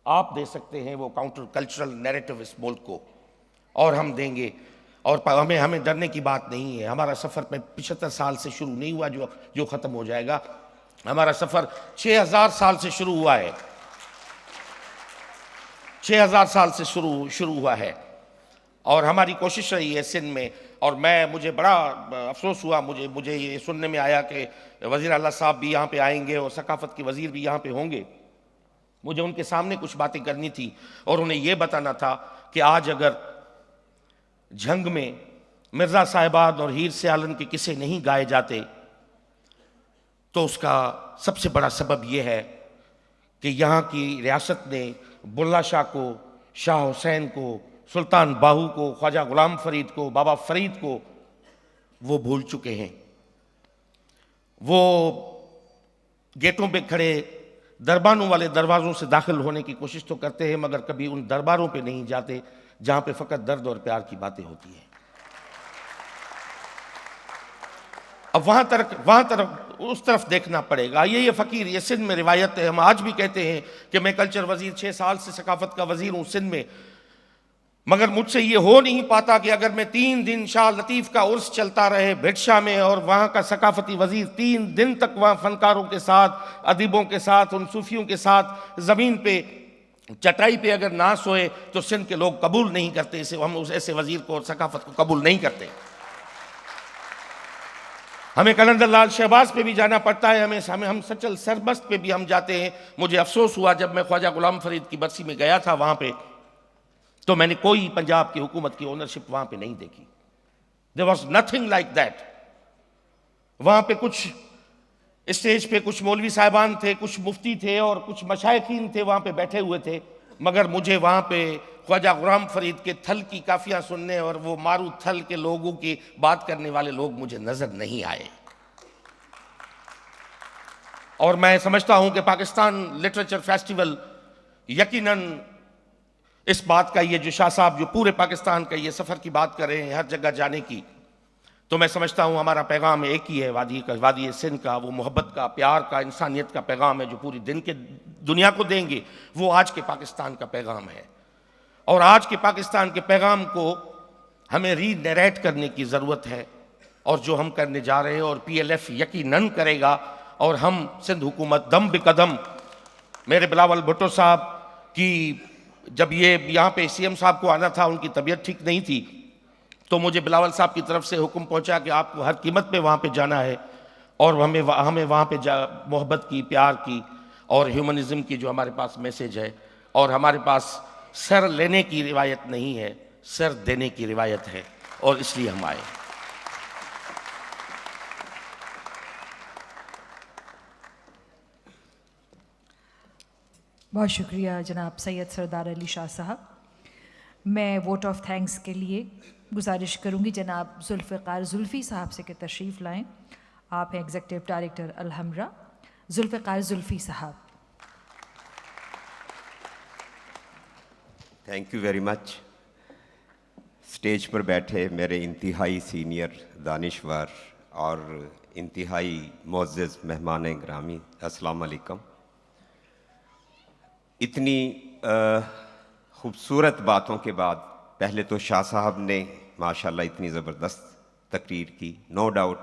S10: आप दे सकते हैं वो काउंटर कल्चरल नैरेटिव इस मुल्क को, और हम देंगे। और हमें डरने की बात नहीं है। हमारा सफ़र 75 साल से शुरू नहीं हुआ जो ख़त्म हो जाएगा। हमारा सफ़र 6000 साल से शुरू हुआ है, 6000 साल से शुरू हुआ है। और हमारी कोशिश रही है सिंध में। और मुझे बड़ा अफसोस हुआ, मुझे ये सुनने में आया कि वज़ीर आला साहब भी यहाँ पे आएंगे और सकाफ़त के वज़ीर भी यहाँ पे होंगे। मुझे उनके सामने कुछ बातें करनी थी और उन्हें ये बताना था कि आज अगर झंग में मिर्ज़ा साहिबान और हीर सियालन के किस्से नहीं गाए जाते तो उसका सबसे बड़ा सबब यह है कि यहाँ की रियासत ने बुल्ला शाह को, शाह हुसैन को, सुल्तान बाहू को, ख्वाजा गुलाम फरीद को, बाबा फरीद को वो भूल चुके हैं। वो गेटों पे खड़े दरबारों वाले दरवाज़ों से दाखिल होने की कोशिश तो करते हैं मगर कभी उन दरबारों पे नहीं जाते जहाँ पे फ़कत दर्द और प्यार की बातें होती हैं। अब उस तरफ देखना पड़ेगा। ये फ़कीर, ये सिंध में रिवायत है। हम आज भी कहते हैं कि मैं कल्चर वज़ीर 6 साल से सकाफ़त का वज़ीर हूँ सिंध में, मगर मुझसे ये हो नहीं पाता कि अगर मैं 3 दिन शाह लतीफ़ का उर्स चलता रहे भिटशा में और वहाँ का सकाफ़ती वज़ीर 3 दिन तक वहाँ फ़नकारों के साथ, अदीबों के साथ, उन सूफ़ियों के साथ ज़मीन पे चटाई पे अगर ना सोए तो सिंध के लोग कबूल नहीं करते इसे। हम उस ऐसे वज़ीर को और सकाफ़त को कबूल नहीं करते। हमें कलंदर लाल शहबाज पे भी जाना पड़ता है, हम सचल सरबस्त पे भी हम जाते हैं। मुझे अफसोस हुआ जब मैं ख्वाजा गुलाम फरीद की बरसी में गया था वहाँ पे, तो मैंने कोई पंजाब की हुकूमत की ओनरशिप वहाँ पे नहीं देखी। There was nothing like that. वहाँ पे कुछ स्टेज पे कुछ मौलवी साहिबान थे, कुछ मुफ्ती थे और कुछ मशाइखीन थे वहाँ पे बैठे हुए थे, मगर मुझे वहाँ पे ख्वाजा गुलाम फरीद के थल की काफियाँ सुनने और वो मारू थल के लोगों की बात करने वाले लोग मुझे नजर नहीं आए। और मैं समझता हूं कि पाकिस्तान लिटरेचर फेस्टिवल यकीनन इस बात का, ये जो शाह साहब जो पूरे पाकिस्तान का ये सफ़र की बात कर रहे हैं हर जगह जाने की, तो मैं समझता हूं हमारा पैगाम एक ही है, वादी सिंध का, वो मोहब्बत का, प्यार का, इंसानियत का पैगाम है जो पूरी दुनिया को देंगे, वो आज के पाकिस्तान का पैगाम है। और आज के पाकिस्तान के पैगाम को हमें रीनरेट करने की ज़रूरत है, और जो हम करने जा रहे हैं और PLF यकीनन करेगा। और हम सिंध हुकूमत दम बेकदम, मेरे बिलावल भुट्टो साहब की जब ये यहाँ पे CM साहब को आना था, उनकी तबीयत ठीक नहीं थी, तो मुझे बिलावल साहब की तरफ से हुक्म पहुँचा कि आपको हर कीमत पे वहाँ पे जाना है, और हमें वहाँ पे मोहब्बत की, प्यार की और ह्यूमनिज़म की जो हमारे पास मैसेज है। और हमारे पास सर लेने की रिवायत नहीं है, सर देने की रिवायत है, और इसलिए हम आए।
S1: बहुत शुक्रिया जनाब सैयद सरदार अली शाह साहब। मैं वोट ऑफ थैंक्स के लिए गुजारिश करूंगी जनाब जुल्फ़िकार जुल्फ़ी साहब से कि तशरीफ़ लाएं। आप हैं एग्जीक्यूटिव डायरेक्टर अल-हमरा। जुल्फ़िकार जुल्फ़ी साहब।
S11: Thank you very much. Stage पर बैठे मेरे इंतहाई सीनियर दानिश्वर और इंतहाई मुअज़्ज़ज़ मेहमान ग्रामी, अस्सलाम वालेकुम। इतनी खूबसूरत बातों के बाद पहले तो शाह साहब ने माशाल्लाह इतनी ज़बरदस्त तकरीर की, नो डाउट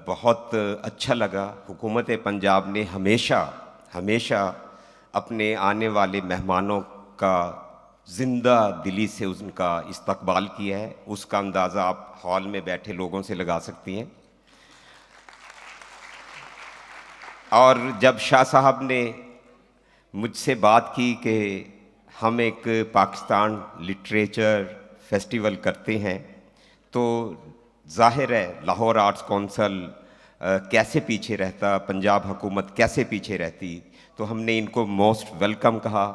S11: बहुत अच्छा लगा। हुकूमत पंजाब ने हमेशा अपने आने वाले मेहमानों का ज़िंदा दिली से उनका इस्तकबाल किया है। उसका अंदाज़ा आप हॉल में बैठे लोगों से लगा सकती हैं। और जब शाह साहब ने मुझसे बात की कि हम एक पाकिस्तान लिटरेचर फेस्टिवल करते हैं, तो जाहिर है लाहौर आर्ट्स कौंसल कैसे पीछे रहता, पंजाब हुकूमत कैसे पीछे रहती। तो हमने इनको मोस्ट वेलकम कहा,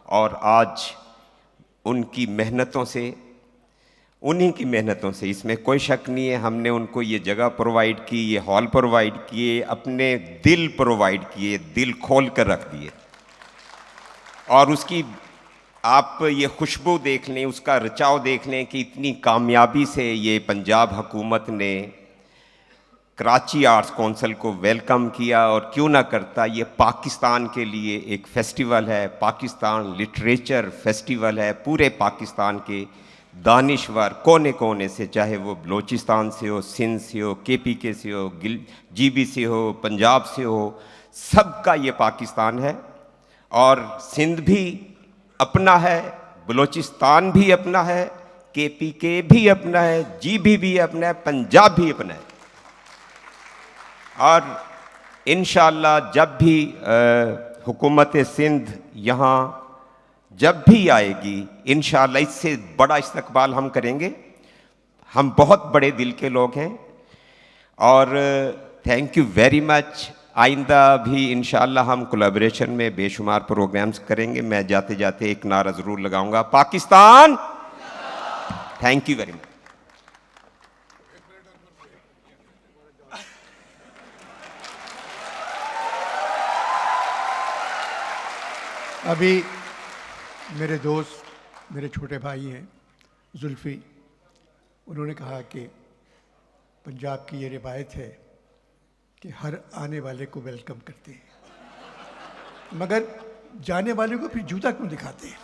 S11: और आज उनकी मेहनतों से, उन्हीं की मेहनतों से, इसमें कोई शक नहीं है, हमने उनको ये जगह प्रोवाइड की, ये हॉल प्रोवाइड किए, अपने दिल प्रोवाइड किए, दिल खोल कर रख दिए। और उसकी आप ये खुशबू देख लें, उसका रचाव देख लें कि इतनी कामयाबी से ये पंजाब हुकूमत ने कराची आर्ट्स कौंसल को वेलकम किया। और क्यों ना करता, ये पाकिस्तान के लिए एक फेस्टिवल है, पाकिस्तान लिटरेचर फेस्टिवल है। पूरे पाकिस्तान के दानिश्वर कोने कोने से, चाहे वो बलोचिस्तान से हो, सिंध से हो, KPK से हो, GB से हो, पंजाब से हो, सबका ये पाकिस्तान है। और सिंध भी अपना है, बलोचिस्तान भी अपना है, KPK भी अपना है, GB भी अपना है, पंजाब भी अपना है। और इंशाअल्लाह जब भी हुकूमत सिंध यहाँ जब भी आएगी, इंशाअल्लाह इससे बड़ा इस्तकबाल हम करेंगे। हम बहुत बड़े दिल के लोग हैं, और थैंक यू वेरी मच। आइंदा भी इंशाअल्लाह हम कोलैबोरेशन में बेशुमार प्रोग्राम्स करेंगे। मैं जाते जाते एक नारा ज़रूर लगाऊंगा, Pakistan. Thank you very much.
S9: अभी मेरे दोस्त, मेरे छोटे भाई हैं जुल्फ़ी, उन्होंने कहा कि पंजाब की ये रिवायत है कि हर आने वाले को वेलकम करते हैं, मगर जाने वाले को फिर जूता क्यों दिखाते हैं।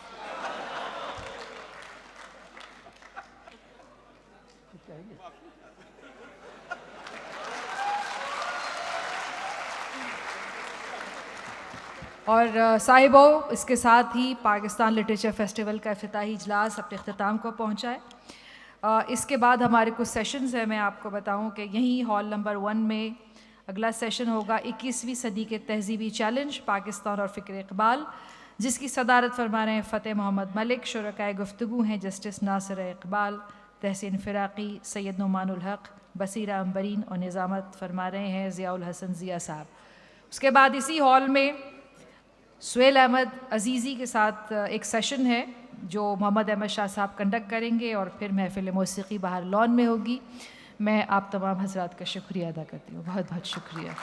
S1: और साहिबो, इसके साथ ही पाकिस्तान लिटरेचर फेस्टिवल का इफ्तिताही इजलास अपने अख्ताम को पहुंचा है। इसके बाद हमारे कुछ सेशंस हैं। मैं आपको बताऊं कि यहीं हॉल नंबर 1 में अगला सेशन होगा 21वीं सदी के तहजीबी चैलेंज, पाकिस्तान और फ़िक्र इकबाल, जिसकी सदारत फरमा रहे हैं फ़तेह मोहम्मद मलिक। शुरकाए गुफ्तगू हैं जस्टिस नासिर इकबाल, तहसीन फ़िराक़ी, सैयद नुमानुल हक़, बसीरा अंबरीन और निज़ामत फरमा रहे हैं ज़ियाउल हसन ज़िया साहब। उसके बाद इसी हॉल में सुहेल अहमद अजीज़ी के साथ एक सेशन है जो मोहम्मद अहमद शाह साहब कंडक्ट करेंगे और फिर महफ़िल मौसीकी बाहर लॉन में होगी। मैं आप तमाम हज़रात का शुक्रिया अदा करती हूँ। बहुत बहुत शुक्रिया।